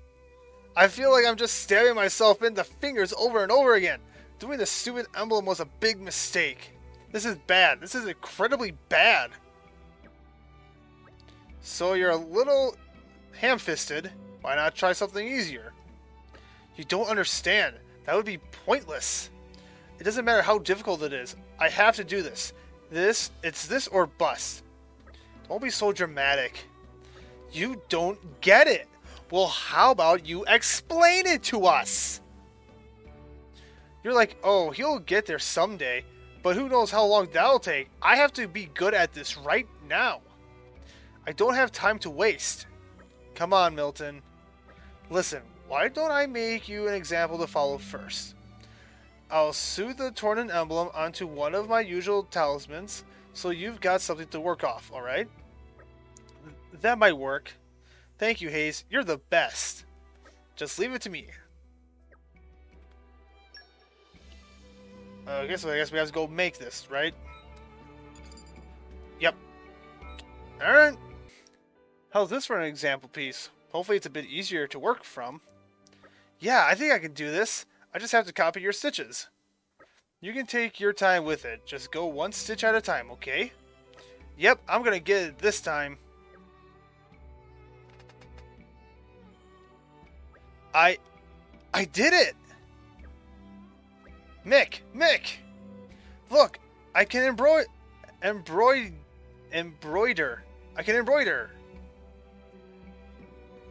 I feel like I'm just stabbing myself in the fingers over and over again. Doing the stupid emblem was a big mistake. This is bad. This is incredibly bad. So you're a little ham-fisted. Why not try something easier? You don't understand. That would be pointless. It doesn't matter how difficult it is. I have to do this. It's this or bust. Don't be so dramatic. You don't get it. Well, how about you explain it to us? You're like, oh, he'll get there someday, but who knows how long that'll take. I have to be good at this right now. I don't have time to waste. Come on, Milton. Listen, why don't I make you an example to follow first? I'll sew the Tornan emblem onto one of my usual talismans, so you've got something to work off, alright? That might work. Thank you, Hayes. You're the best. Just leave it to me. Okay, so I guess we have to go make this, right? Yep. Alright. How's this for an example piece? Hopefully it's a bit easier to work from. Yeah, I think I can do this. I just have to copy your stitches. You can take your time with it. Just go one stitch at a time, okay? Yep, I'm gonna get it this time. I did it! Mick! Look, I can embroider. I can embroider.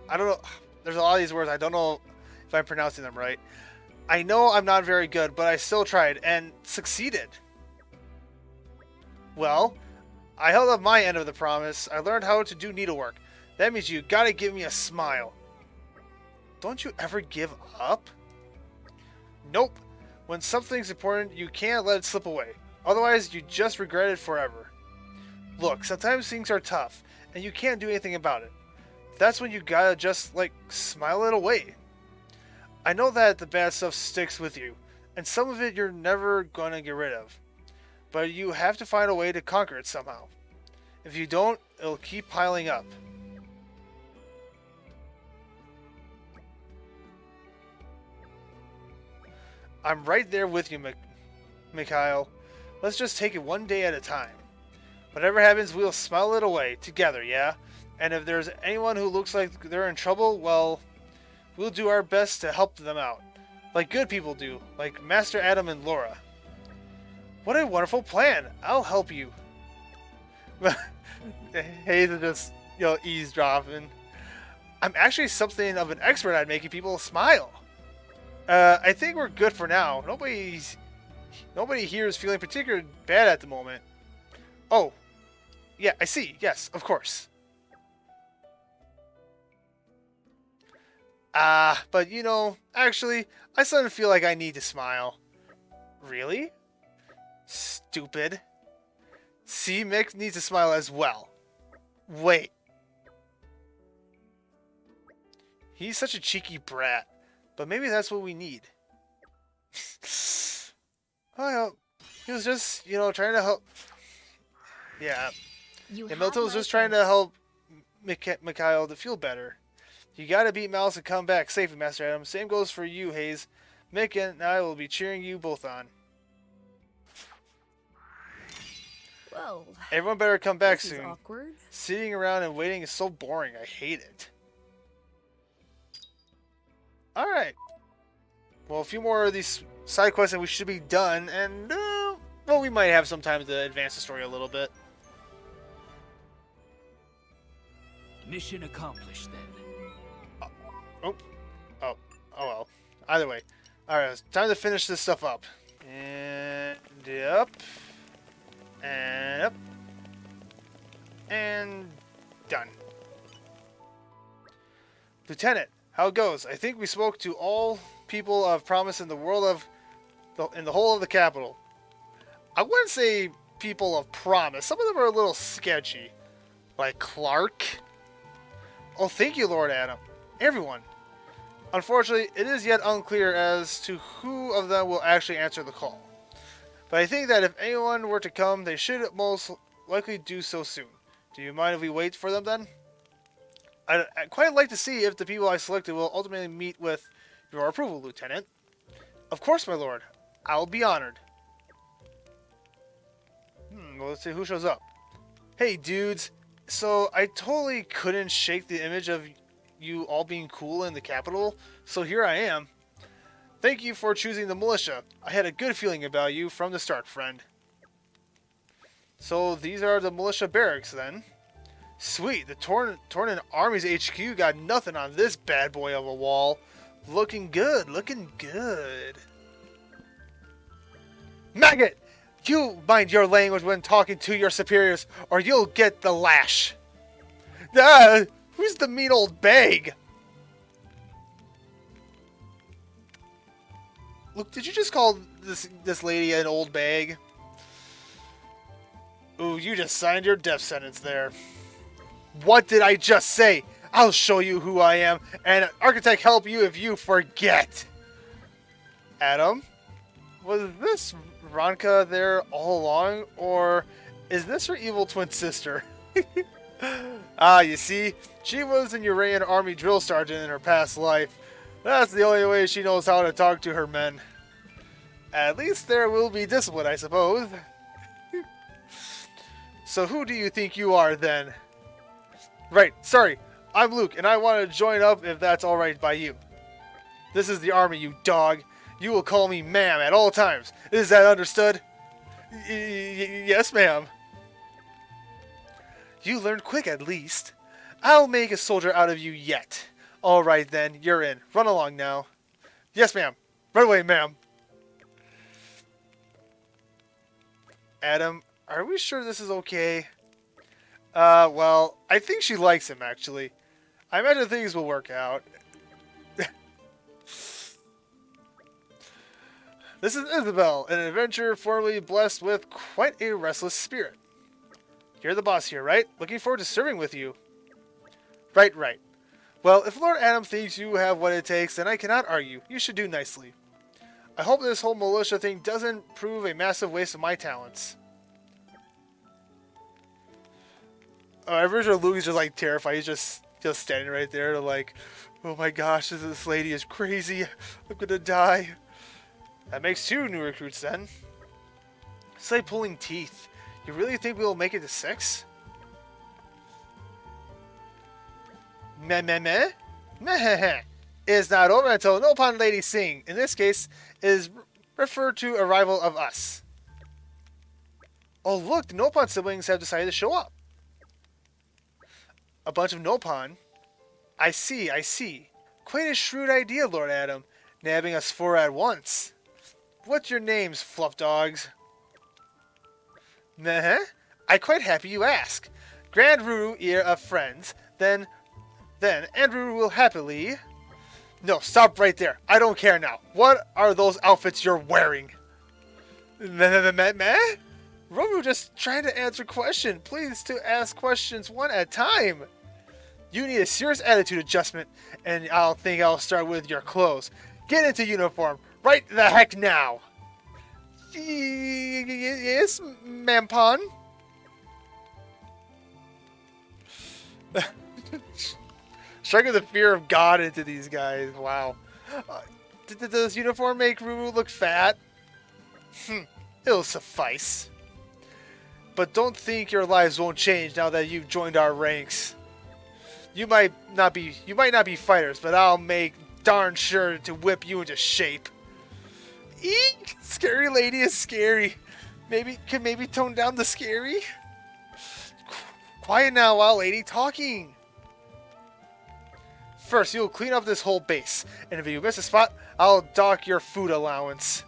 I don't know. There's a lot of these words. I don't know if I'm pronouncing them right. I know I'm not very good, but I still tried and succeeded. Well, I held up my end of the promise. I learned how to do needlework. That means you gotta give me a smile. Don't you ever give up? Nope. When something's important, you can't let it slip away. Otherwise, you just regret it forever. Look, sometimes things are tough, and you can't do anything about it. That's when you gotta just, smile it away. I know that the bad stuff sticks with you, and some of it you're never gonna get rid of. But you have to find a way to conquer it somehow. If you don't, it'll keep piling up. I'm right there with you, Mikhail. Let's just take it one day at a time. Whatever happens, we'll smile it away, together, yeah? And if there's anyone who looks like they're in trouble, well, we'll do our best to help them out. Like good people do, like Master Adam and Laura. What a wonderful plan! I'll help you. Hey, to just, eavesdropping. I'm actually something of an expert at making people smile. I think we're good for now. Nobody here is feeling particularly bad at the moment. Oh, yeah, I see. Yes, of course. But actually, I suddenly feel like I need to smile. Really? Stupid. See, Mick needs to smile as well. Wait. He's such a cheeky brat. But maybe that's what we need. Well, he was just, trying to help. Yeah. Milton was just trying to help Mikhail to feel better. You gotta beat Malos and come back safely, Master Adam. Same goes for you, Hayes. Mick and I will be cheering you both on. Well, Everyone better come back this is soon. awkward. Sitting around and waiting is so boring. I hate it. Alright. Well, a few more of these side quests and we should be done. And, we might have some time to advance the story a little bit. Mission accomplished, then. Oh well. Either way. Alright, it's time to finish this stuff up. And up. And up. And done. Lieutenant, how it goes? I think we spoke to all people of promise in the world of in the whole of the capital. I wouldn't say people of promise. Some of them are a little sketchy. Like Clark. Oh, thank you, Lord Adam. Everyone. Unfortunately, it is yet unclear as to who of them will actually answer the call. But I think that if anyone were to come, they should most likely do so soon. Do you mind if we wait for them then? I'd quite like to see if the people I selected will ultimately meet with your approval, Lieutenant. Of course, my lord. I'll be honored. Well, let's see who shows up. Hey, dudes. So, I totally couldn't shake the image of you all being cool in the capital, so here I am. Thank you for choosing the militia. I had a good feeling about you from the start, friend. So, these are the Militia Barracks, then. Sweet, the Torna Army's HQ got nothing on this bad boy of a wall. Looking good, looking good. Maggot! You mind your language when talking to your superiors, or you'll get the lash. Who's the mean old bag? Look, did you just call this lady an old bag? Ooh, you just signed your death sentence there. What did I just say? I'll show you who I am, and Architect help you if you forget. Adam, was this Ronka there all along, or is this her evil twin sister? You see, she was an Uranian Army drill sergeant in her past life. That's the only way she knows how to talk to her men. At least there will be discipline, I suppose. So who do you think you are, then? Right, sorry. I'm Luke, and I want to join up if that's alright by you. This is the army, you dog. You will call me ma'am at all times. Is that understood? Yes, ma'am. You learned quick, at least. I'll make a soldier out of you yet. Alright then, you're in. Run along now. Yes, ma'am. Run away, ma'am. Adam, are we sure this is okay? Well, I think she likes him, actually. I imagine things will work out. This is Isabel, an adventurer formerly blessed with quite a restless spirit. You're the boss here, right? Looking forward to serving with you. Right. Well, if Lord Adam thinks you have what it takes, then I cannot argue. You should do nicely. I hope this whole militia thing doesn't prove a massive waste of my talents. Oh, I'm pretty sure Luke is just like terrified. He's just standing right there, like, oh my gosh, this lady is crazy. I'm gonna die. That makes 2 new recruits then. It's like pulling teeth. You really think we'll make it to 6? Meh. It's not over until Nopon Lady Sing, in this case, is referred to arrival of us. Oh look, the Nopon siblings have decided to show up. A bunch of Nopon? I see. Quite a shrewd idea, Lord Adam, nabbing us 4 at once. What's your names, fluff dogs? I'm quite happy you ask. Grand Ruru ear of friends, then Andrew will happily... No, stop right there. I don't care now. What are those outfits you're wearing? Meh? Ruru just trying to answer question. Please to ask questions one at a time. You need a serious attitude adjustment, and I'll think I'll start with your clothes. Get into uniform. Right the heck now. Yes, Mampon. Striking the fear of God into these guys. Wow. Does uniform make Ruru look fat? It'll suffice. But don't think your lives won't change now that you've joined our ranks. You might not be fighters, but I'll make darn sure to whip you into shape. Eek! Scary lady is scary. Could maybe tone down the scary? Quiet now while lady talking. First, you'll clean up this whole base, and if you miss a spot, I'll dock your food allowance.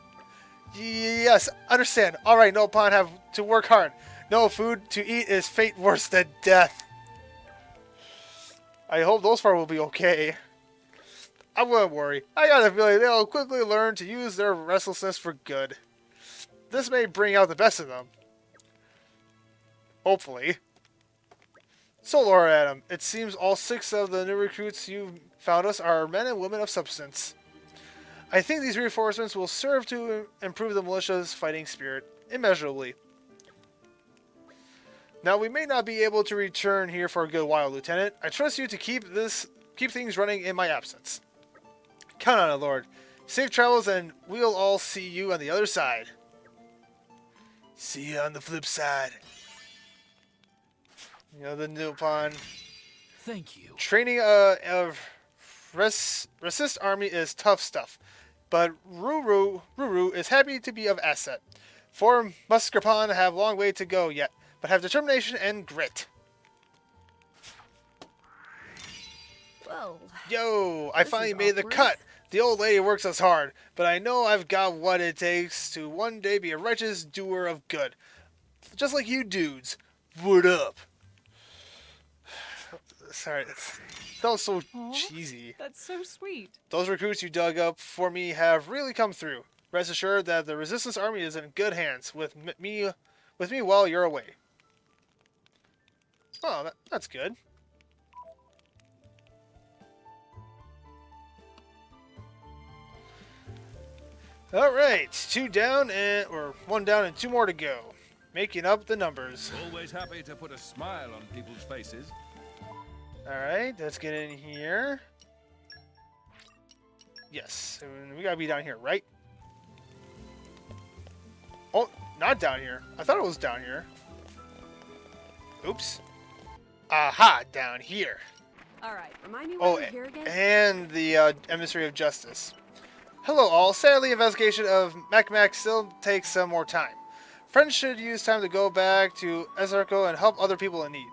Yes, understand. Alright, Nopon have to work hard. No food to eat is fate worse than death. I hope those parts will be okay. I wouldn't worry. I got a feeling they'll quickly learn to use their restlessness for good. This may bring out the best in them. Hopefully. So, Lord Adam, it seems all 6 of the new recruits you found us are men and women of substance. I think these reinforcements will serve to improve the militia's fighting spirit immeasurably. Now, we may not be able to return here for a good while, Lieutenant. I trust you to keep things running in my absence. Count on it, Lord. Safe travels, and we'll all see you on the other side. See you on the flip side. You know, the Nopon. Thank you. Training of resist army is tough stuff, but Ruru is happy to be of asset. 4 Muskerpon have a long way to go yet, but have determination and grit. Well, Yo, I this finally is made the awkward. cut. The old lady works us hard, but I know I've got what it takes to one day be a righteous doer of good. Just like you dudes. What up? Sorry, that was so Aw. cheesy. That's so sweet. Those recruits you dug up for me have really come through. Rest assured that the Resistance Army is in good hands with me while you're away. Oh, that's good. Alright, 2 down or 1 down and 2 more to go. Making up the numbers. Always happy to put a smile on people's faces. Alright, let's get in here. Yes, and we gotta be down here, right? Oh, not down here. I thought it was down here. Oops. Aha, down here. All right, remind me why Oh, we're here again. and the Emissary of Justice. Hello all. Sadly, investigation of Mac still takes some more time. Friends should use time to go back to Azurda and help other people in need.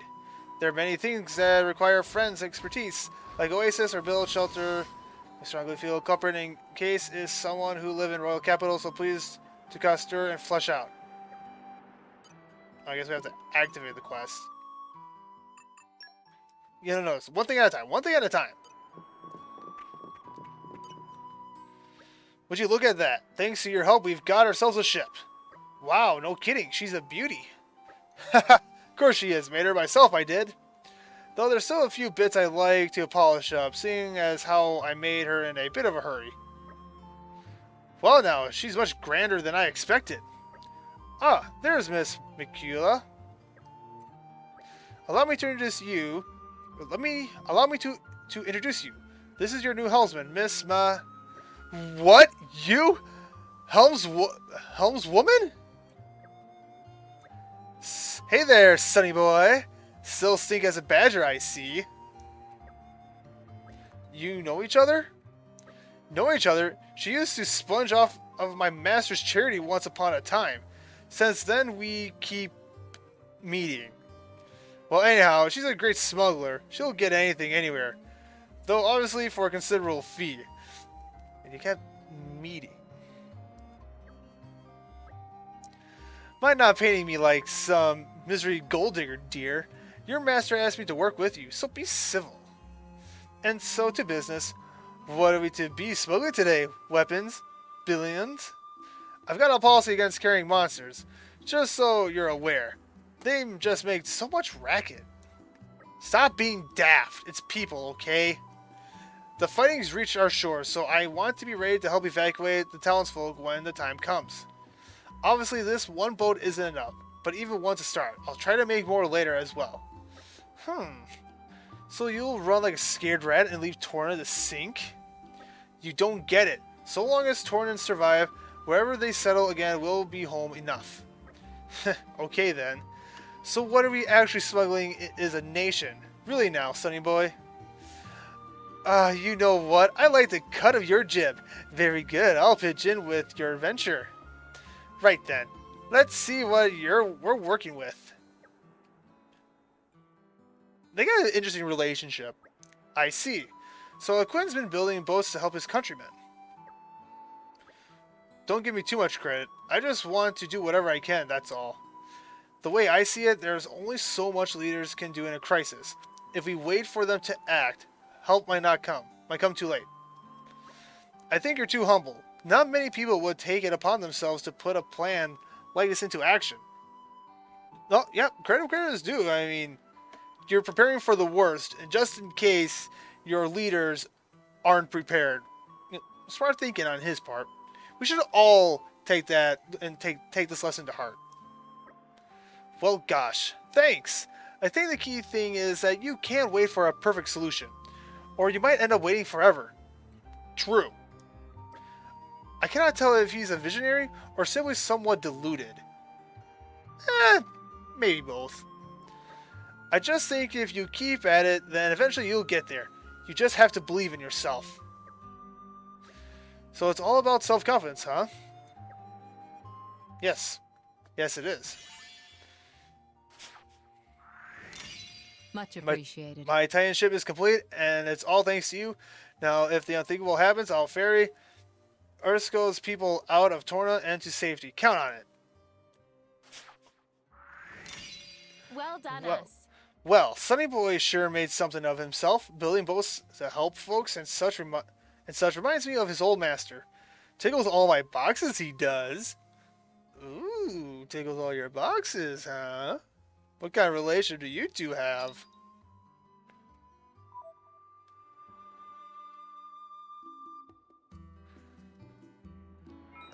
There are many things that require friends' expertise, like Oasis or build shelter. I strongly feel culprit in case is someone who live in royal capital, so please to cast stir and flush out. I guess we have to activate the quest. You don't notice. One thing at a time. One thing at a time. Would you look at that? Thanks to your help, we've got ourselves a ship. Wow, no kidding. She's a beauty. Haha, of course she is. Made her myself, I did. Though there's still a few bits I'd like to polish up, seeing as how I made her in a bit of a hurry. Well now, she's much grander than I expected. Ah, there's Miss Mikula. Allow me to introduce you. Allow me to introduce you. This is your new helmsman, Miss What? You? Helmswoman? Hey there, sonny boy. Still stink as a badger, I see. You know each other? Know each other? She used to sponge off of my master's charity once upon a time. Since then, we keep meeting. Well, anyhow, she's a great smuggler. She'll get anything anywhere. Though, obviously, for a considerable fee. And you kept meeting. Mind not painting me like some misery gold digger, dear. Your master asked me to work with you, so be civil. And so to business. What are we to be smuggling today? Weapons? Billions? I've got a policy against carrying monsters. Just so you're aware. They just make so much racket. Stop being daft. It's people, okay? The fighting's reached our shores, so I want to be ready to help evacuate the townsfolk when the time comes. Obviously, this one boat isn't enough, but even one to start. I'll try to make more later as well. So you'll run like a scared rat and leave Torna to sink? You don't get it. So long as Tornans survive, wherever they settle again will be home enough. Okay then. So what are we actually smuggling is a nation. Really now, sonny boy? You know what? I like the cut of your jib. Very good. I'll pitch in with your venture. Right then. Let's see what we're working with. They got an interesting relationship. I see. So Quinn's been building boats to help his countrymen. Don't give me too much credit. I just want to do whatever I can, that's all. The way I see it, there's only so much leaders can do in a crisis. If we wait for them to act, help might come too late. I think you're too humble. Not many people would take it upon themselves to put a plan like this into action. No, yep, credit is due. I mean, you're preparing for the worst, and just in case your leaders aren't prepared. Smart thinking on his part. We should all take that and take this lesson to heart. Well, gosh, thanks. I think the key thing is that you can't wait for a perfect solution, or you might end up waiting forever. True. I cannot tell if he's a visionary or simply somewhat deluded. Maybe both. I just think if you keep at it, then eventually you'll get there. You just have to believe in yourself. So it's all about self-confidence, huh? Yes. Yes, it is. Much appreciated. My Titan ship is complete, and it's all thanks to you. Now, if the unthinkable happens, I'll ferry Ursko's people out of Torna and to safety. Count on it. Well done, us. Well, Sonny Boy sure made something of himself, building boats to help folks, and such reminds me of his old master. Tickles all my boxes, he does. Ooh, tickles all your boxes, huh? What kind of relation do you two have?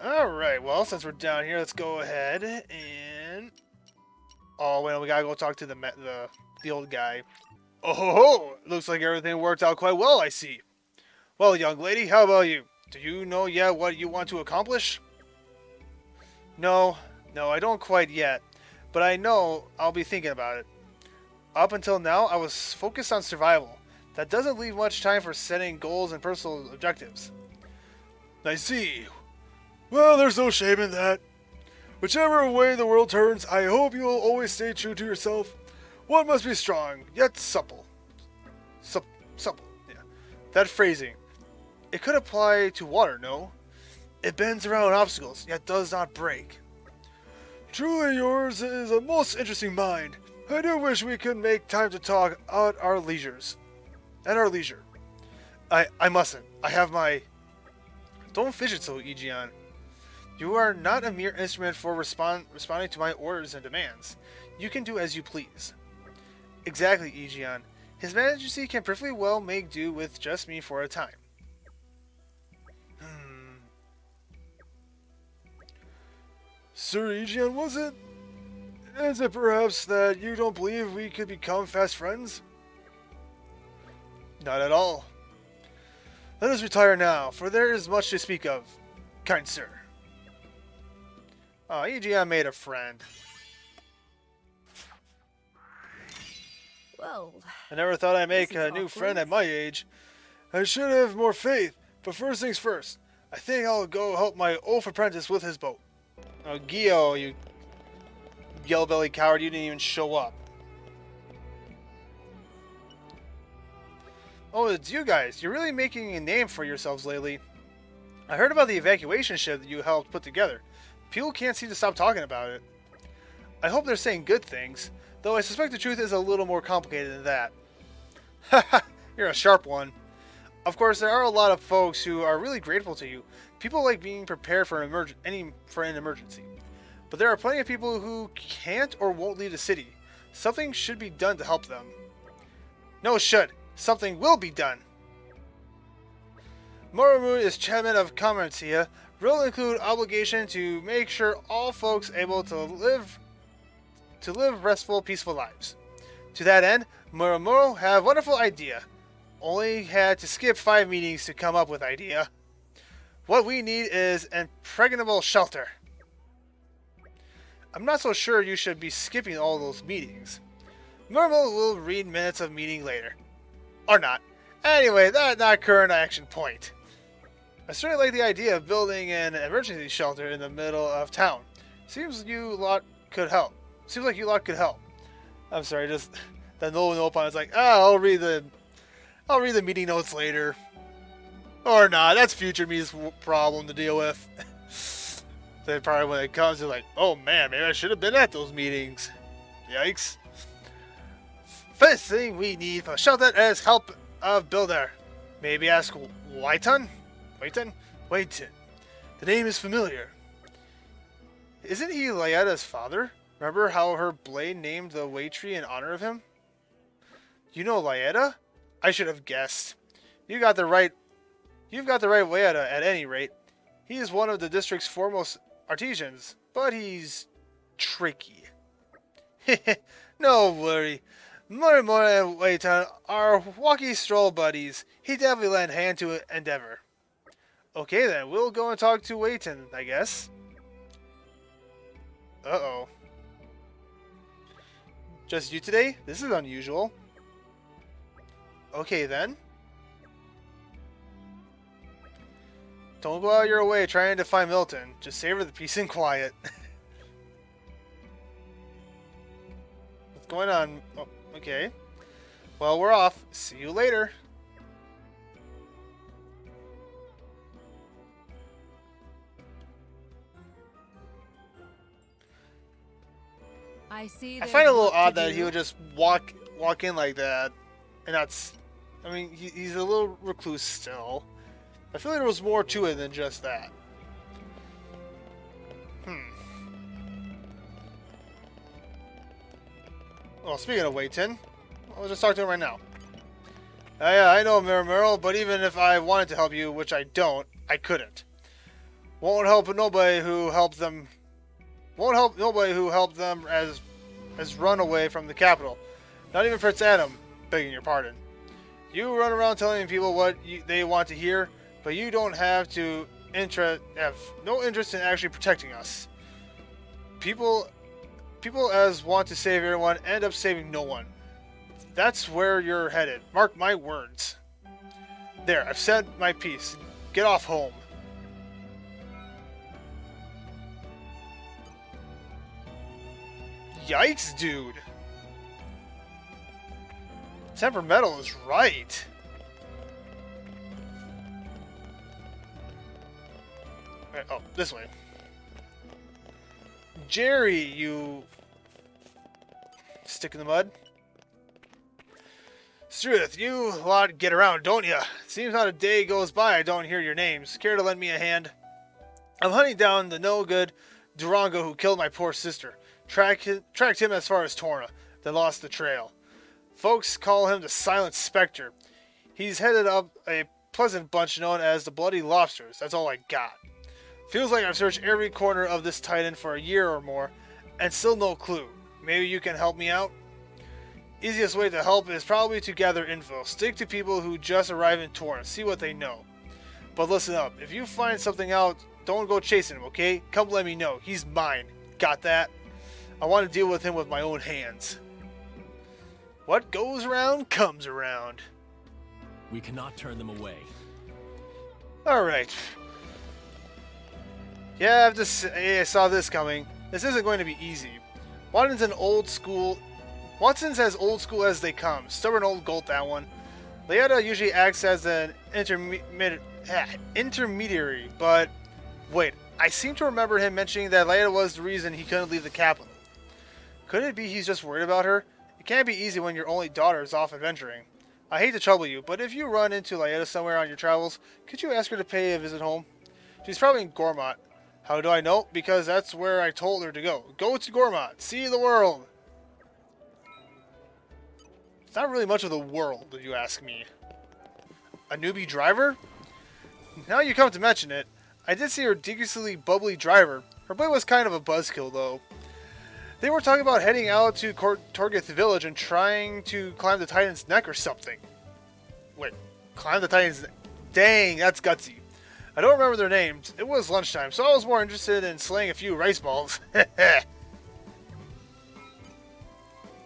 Alright, well, since we're down here, let's go ahead and... Oh, well, we gotta go talk to the old guy. Oh ho ho! Looks like everything worked out quite well, I see. Well, young lady, how about you? Do you know yet what you want to accomplish? No, I don't quite yet. But I know I'll be thinking about it. Up until now, I was focused on survival. That doesn't leave much time for setting goals and personal objectives. I see. Well, there's no shame in that. Whichever way the world turns, I hope you'll always stay true to yourself. One must be strong, yet supple. Supple, yeah. That phrasing. It could apply to water, no? It bends around obstacles, yet does not break. Truly yours is a most interesting mind. I do wish we could make time to talk at our leisures. I mustn't. I have my... Don't fidget so, Egeon. You are not a mere instrument for responding to my orders and demands. You can do as you please. Exactly, Egeon. His Majesty can perfectly well make do with just me for a time. Sir Egeon, was it? Is it perhaps that you don't believe we could become fast friends? Not at all. Let us retire now, for there is much to speak of, kind sir. Oh, Egeon made a friend. Well, I never thought I'd make this is a new awkward. friend at my age. I should have more faith, but first things first. I think I'll go help my oaf apprentice with his boat. Oh, Gio, you yellow-bellied coward, you didn't even show up. Oh, it's you guys. You're really making a name for yourselves lately. I heard about the evacuation ship that you helped put together. People can't seem to stop talking about it. I hope they're saying good things, though I suspect the truth is a little more complicated than that. Haha, you're a sharp one. Of course, there are a lot of folks who are really grateful to you. People like being prepared for an emergency. But there are plenty of people who can't or won't leave the city. Something should be done to help them. No, should. Something will be done. Moromu is chairman of Commerce here. Will include obligation to make sure all folks able to live restful, peaceful lives. To that end, Moromu have wonderful idea. Only had to skip 5 meetings to come up with idea. What we need is impregnable shelter. I'm not so sure you should be skipping all those meetings. Moromu will read minutes of meeting later. Or not. Anyway, that's not current action point. I certainly like the idea of building an emergency shelter in the middle of town. Seems like you lot could help. I'm sorry, just the no upon is like, I'll read the meeting notes later. Or not, that's future me's problem to deal with. Then probably when it comes, they're like, oh man, maybe I should have been at those meetings. Yikes. First thing we need for shelter is help of builder. Maybe ask Waiton? Waiton. The name is familiar. Isn't he Laetta's father? Remember how her blade named the way tree in honor of him? You know Laetta? I should have guessed. You've got the right Laetta at any rate. He is one of the district's foremost artisans, but he's tricky. No worry. Morimura and Waiton are walkie stroll buddies. He definitely lend hand to endeavor. Okay then, we'll go and talk to Waiton, I guess. Uh-oh. Just you today? This is unusual. Okay then. Don't go out of your way trying to find Milton. Just savor the peace and quiet. What's going on? Oh, okay. Well, we're off. See you later. I see. I there's find it a little work to odd that do. he would just walk in like that, and that's. I mean, he's a little recluse still. I feel like there was more to it than just that. Well, speaking of Waiton, I'll just talk to him right now. Yeah, I know, Merle, but even if I wanted to help you, which I don't, I couldn't. Won't help nobody who helped them as run away from the capital. Not even Prince Adam, begging your pardon. You run around telling people what they want to hear, but you don't have no interest in actually protecting us. People as want to save everyone end up saving no one. That's where you're headed. Mark my words. There, I've said my piece. Get off home. Yikes, dude. Temperamental is right. Right, oh, this way. Jerry, you stick in the mud. Struth, you lot get around, don't ya? Seems not a day goes by I don't hear your names. Care to lend me a hand? I'm hunting down the no-good Durango who killed my poor sister. Tracked him as far as Torna, then lost the trail. Folks call him the Silent Spectre. He's headed up a pleasant bunch known as the Bloody Lobsters. That's all I got. Feels like I've searched every corner of this Titan for a year or more, and still no clue. Maybe you can help me out? Easiest way to help is probably to gather info. Stick to people who just arrived in Torna. See what they know. But listen up. If you find something out, don't go chasing him, okay? Come let me know. He's mine. Got that? I want to deal with him with my own hands. What goes around comes around. We cannot turn them away. Alright. Yeah, I have to say I saw this coming. This isn't going to be easy. Watson's as old school as they come. Stubborn old goat, that one. Leota usually acts as an intermediary, but wait, I seem to remember him mentioning that Leota was the reason he couldn't leave the capital. Could it be he's just worried about her? It can't be easy when your only daughter is off adventuring. I hate to trouble you, but if you run into Leota somewhere on your travels, could you ask her to pay a visit home? She's probably in Gormott. How do I know? Because that's where I told her to go. Go to Gormott. See the world. It's not really much of the world, if you ask me. A newbie driver? Now you come to mention it, I did see a ridiculously bubbly driver. Her boy was kind of a buzzkill, though. They were talking about heading out to Torgith village and trying to climb the Titan's neck or something. Wait, climb the Titan's neck? Dang, that's gutsy. I don't remember their names. It was lunchtime, so I was more interested in slaying a few rice balls.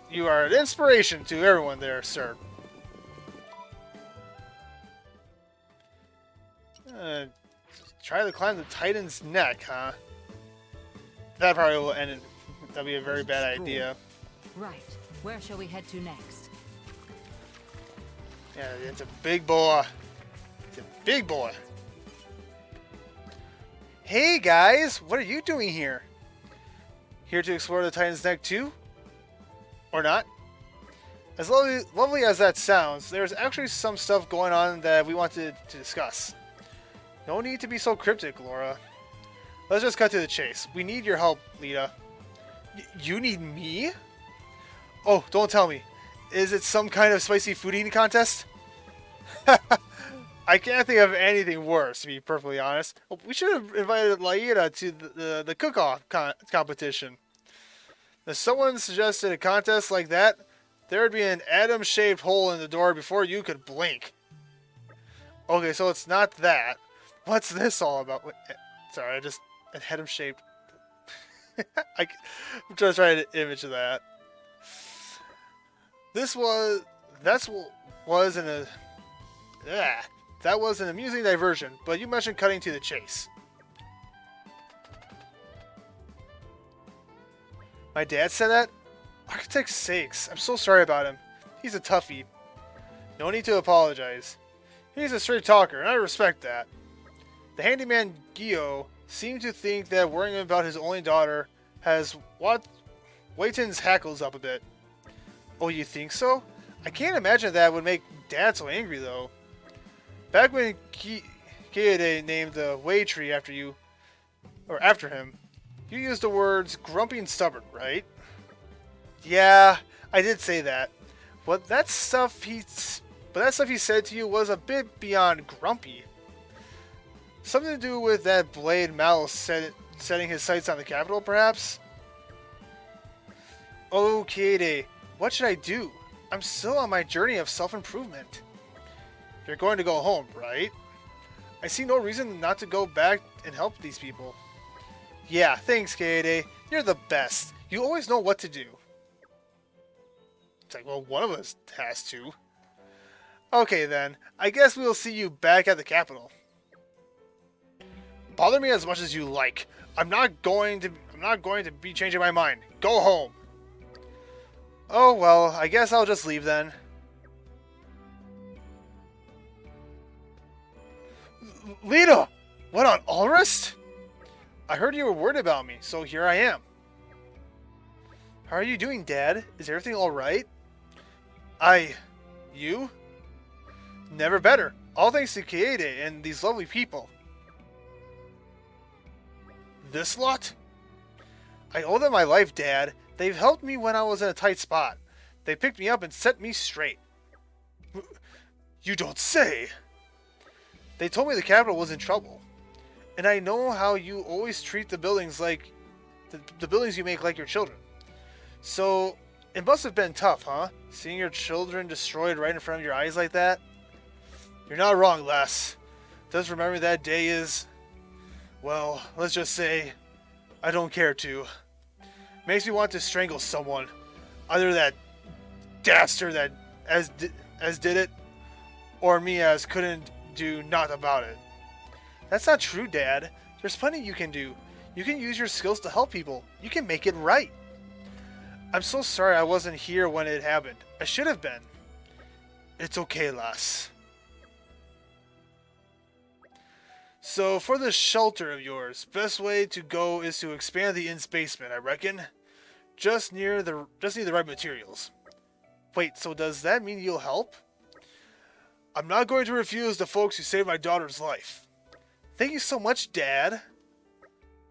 You are an inspiration to everyone there, sir. Try to climb the Titan's neck, huh? That probably will end in... That'd be a very bad idea. Right. Where shall we head to next? Yeah, it's a big boy. It's a big boy. Hey guys, what are you doing here? Here to explore the Titan's neck too? Or not? As lovely as that sounds, there's actually some stuff going on that we wanted to discuss. No need to be so cryptic, Laura. Let's just cut to the chase. We need your help, Lita. You need me? Oh, don't tell me. Is it some kind of spicy food eating contest? I can't think of anything worse, to be perfectly honest. We should have invited Laida to the cook-off competition. If someone suggested a contest like that, there would be an atom-shaped hole in the door before you could blink. Okay, so it's not that. What's this all about? Wait, sorry, an atom-shaped... I'm just trying to image that. That was an amusing diversion, but you mentioned cutting to the chase. My dad said that? Architect's sakes, I'm so sorry about him. He's a toughie. No need to apologize. He's a straight talker, and I respect that. The handyman Gio seemed to think that worrying about his only daughter has Waiton's hackles up a bit. Oh, you think so? I can't imagine that would make Dad so angry, though. Back when Kiede named the Way Tree after him, you used the words grumpy and stubborn, right? Yeah, I did say that. But that stuff he said to you was a bit beyond grumpy. Something to do with that blade Malos setting his sights on the capital, perhaps? Oh, Kiede, what should I do? I'm still on my journey of self-improvement. You're going to go home, right? I see no reason not to go back and help these people. Yeah, thanks, Kaede. You're the best. You always know what to do. It's like, well, one of us has to. Okay then, I guess we'll see you back at the capital. Bother me as much as you like. I'm not going to be changing my mind. Go home. Oh well, I guess I'll just leave then. Lita! What on Ulrist? I heard you were worried about me, so here I am. How are you doing, Dad? Is everything alright? You? Never better. All thanks to Kaede and these lovely people. This lot? I owe them my life, Dad. They've helped me when I was in a tight spot. They picked me up and set me straight. You don't say! They told me the capital was in trouble. And I know how you always treat the buildings like... the buildings you make like your children. So, it must have been tough, huh? Seeing your children destroyed right in front of your eyes like that? You're not wrong, Les. Just remember that day is... well, let's just say... I don't care to. Makes me want to strangle someone. Either that dastard that as did it, or me as couldn't do naught about it. That's not true, Dad. There's plenty you can do. You can use your skills to help people. You can make it right. I'm so sorry I wasn't here when it happened. I should have been. It's okay, lass. So, for this shelter of yours, best way to go is to expand the inn's basement, I reckon. Just need the right materials. Wait, so does that mean you'll help? I'm not going to refuse the folks who saved my daughter's life. Thank you so much, Dad.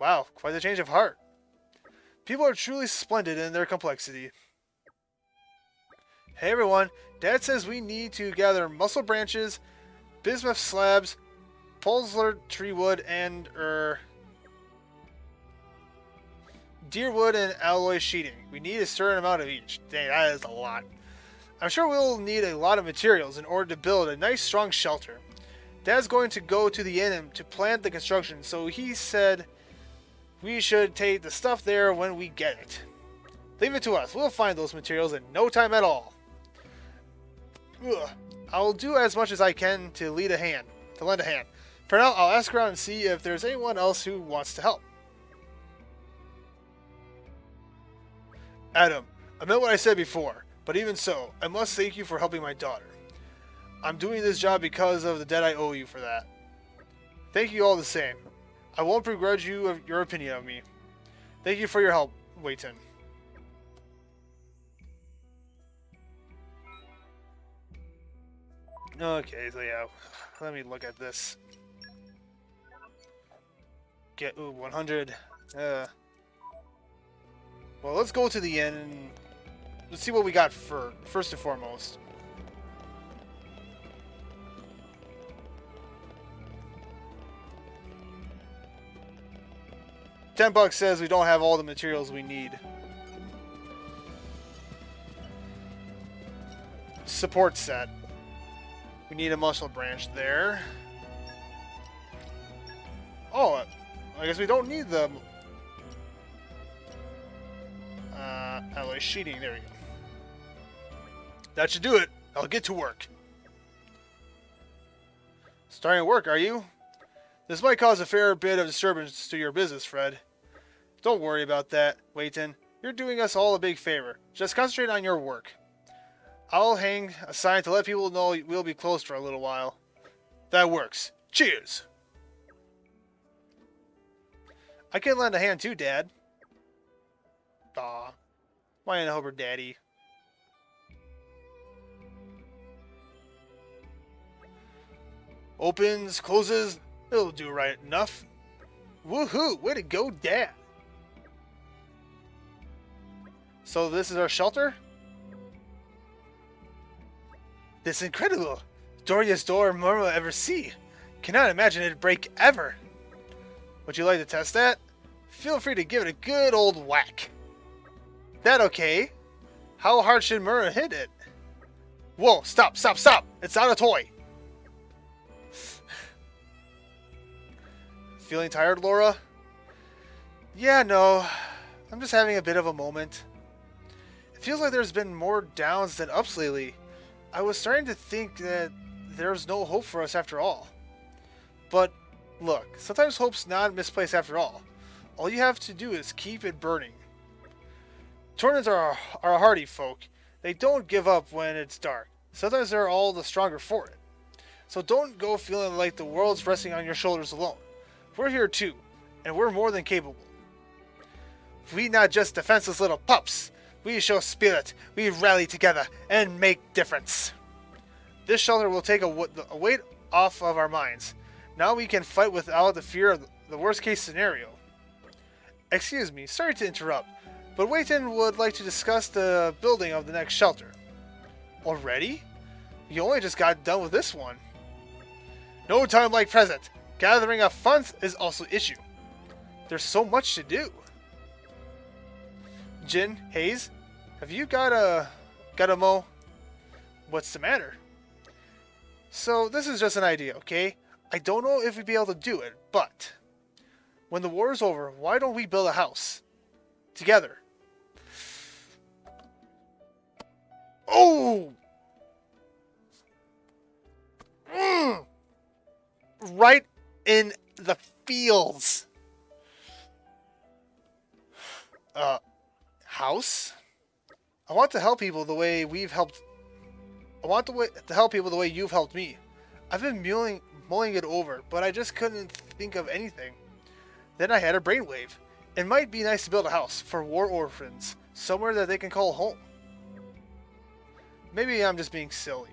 Wow, quite a change of heart. People are truly splendid in their complexity. Hey everyone, Dad says we need to gather muscle branches, bismuth slabs, Pulsar tree wood, and deer wood and alloy sheeting. We need a certain amount of each. Dang, that is a lot. I'm sure we'll need a lot of materials in order to build a nice strong shelter. Dad's going to go to the inn to plan the construction, so he said we should take the stuff there when we get it. Leave it to us. We'll find those materials in no time at all. Ugh. I'll do as much as I can to lend a hand. For now, I'll ask around and see if there's anyone else who wants to help. Adam, I meant what I said before, but even so, I must thank you for helping my daughter. I'm doing this job because of the debt I owe you for that. Thank you all the same. I won't begrudge you of your opinion of me. Thank you for your help, Wayton. Okay, so yeah, let me look at this. Get 100. Well, let's go to the inn and let's see what we got first and foremost. $10 says we don't have all the materials we need. Support set. We need a muscle branch there. Oh, I guess we don't need the alloy sheeting. There we go. That should do it. I'll get to work. Starting work, are you? This might cause a fair bit of disturbance to your business, Fred. Don't worry about that, Wayton. You're doing us all a big favor. Just concentrate on your work. I'll hang a sign to let people know we'll be closed for a little while. That works. Cheers! I can lend a hand too, Dad. Aw. Why didn't I help her, Daddy? Opens, closes. It'll do right enough. Woohoo! Way to go, Dad! So this is our shelter? This is incredible! Doria's door Murmur ever see. Cannot imagine it'd break ever. Would you like to test that? Feel free to give it a good old whack. That okay? How hard should Murmur hit it? Whoa, stop! It's not a toy! Feeling tired, Laura? Yeah, no. I'm just having a bit of a moment. It feels like there's been more downs than ups lately. I was starting to think that there's no hope for us after all. But, look, sometimes hope's not misplaced after all. All you have to do is keep it burning. Tornans are hardy folk. They don't give up when it's dark. Sometimes they're all the stronger for it. So don't go feeling like the world's resting on your shoulders alone. We're here too, and we're more than capable. We not just defenseless little pups. We show spirit, we rally together, and make difference. This shelter will take a weight off of our minds. Now we can fight without the fear of the worst case scenario. Excuse me, sorry to interrupt, but Wayton would like to discuss the building of the next shelter. Already? You only just got done with this one. No time like present. Gathering of funds is also issue. There's so much to do. Jin, Hayes, have you got a mo? What's the matter? So this is just an idea, okay? I don't know if we'd be able to do it, but when the war is over, why don't we build a house together? Oh! Right in the feels. House? I want to help people the way we've helped. To help people the way you've helped me. I've been mulling it over, but I just couldn't think of anything. Then I had a brainwave. It might be nice to build a house for war orphans, somewhere that they can call home. Maybe I'm just being silly.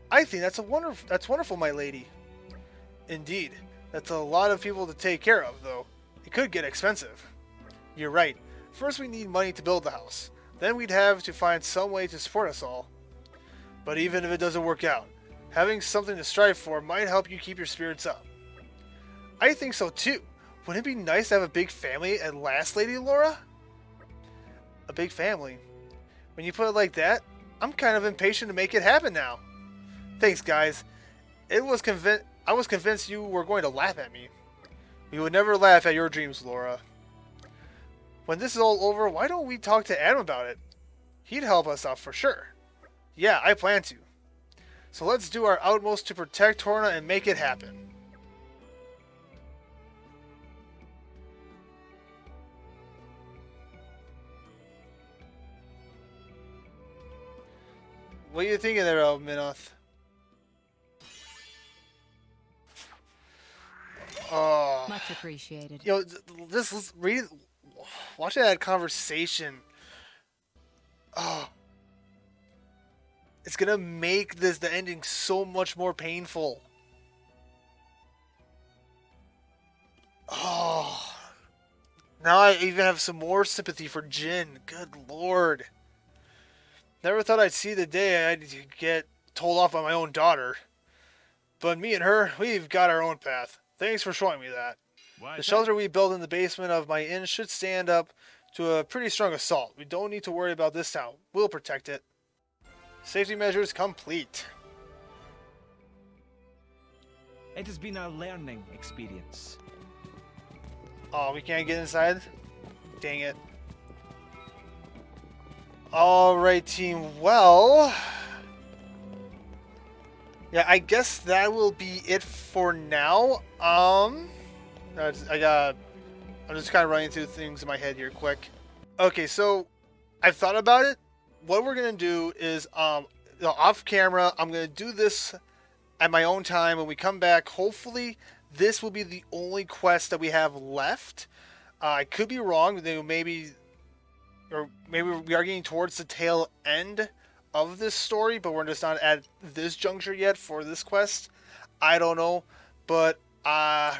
I think that's wonderful, my lady. Indeed, that's a lot of people to take care of, though. It could get expensive. You're right. First we need money to build the house. Then we'd have to find some way to support us all. But even if it doesn't work out, having something to strive for might help you keep your spirits up. I think so too. Wouldn't it be nice to have a big family at last, Lady Laura? A big family? When you put it like that, I'm kind of impatient to make it happen now. Thanks, guys. I was convinced you were going to laugh at me. We would never laugh at your dreams, Laura. When this is all over, why don't we talk to Adam about it? He'd help us out for sure. Yeah, I plan to. So let's do our utmost to protect Torna and make it happen. What are you thinking there, Minoth? Oh. Much appreciated. You know, just read, watching that conversation. Oh. It's gonna make the ending so much more painful. Oh. Now I even have some more sympathy for Jin. Good lord. Never thought I'd see the day I'd get told off by my own daughter. But me and her, we've got our own path. Thanks for showing me that. The shelter we built in the basement of my inn should stand up to a pretty strong assault. We don't need to worry about this town. We'll protect it. Safety measures complete. It has been a learning experience. Oh, we can't get inside? Dang it. Alright, team. Well, yeah, I guess that will be it for now. I'm just kind of running through things in my head here quick. Okay, so I've thought about it. What we're gonna do is, off camera, I'm gonna do this at my own time. When we come back, hopefully, this will be the only quest that we have left. I could be wrong. Maybe we are getting towards the tail end of this story, but we're just not at this juncture yet for this quest. I don't know, but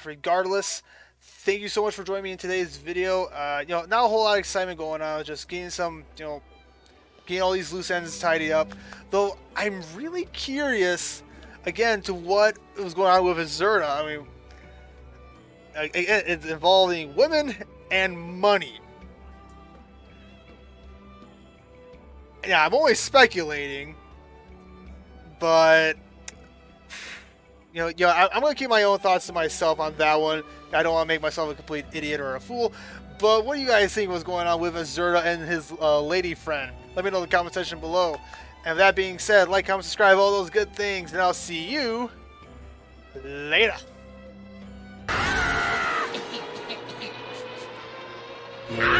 regardless, thank you so much for joining me in today's video. Not a whole lot of excitement going on, just getting some, getting all these loose ends tidied up. Though I'm really curious, again, to what was going on with Azurda. I mean, it's involving women and money. Yeah, I'm only speculating, but I'm gonna keep my own thoughts to myself on that one. I don't want to make myself a complete idiot or a fool. But what do you guys think was going on with Azurda and his lady friend? Let me know in the comment section below. And that being said, like, comment, subscribe, all those good things, and I'll see you later. Ah!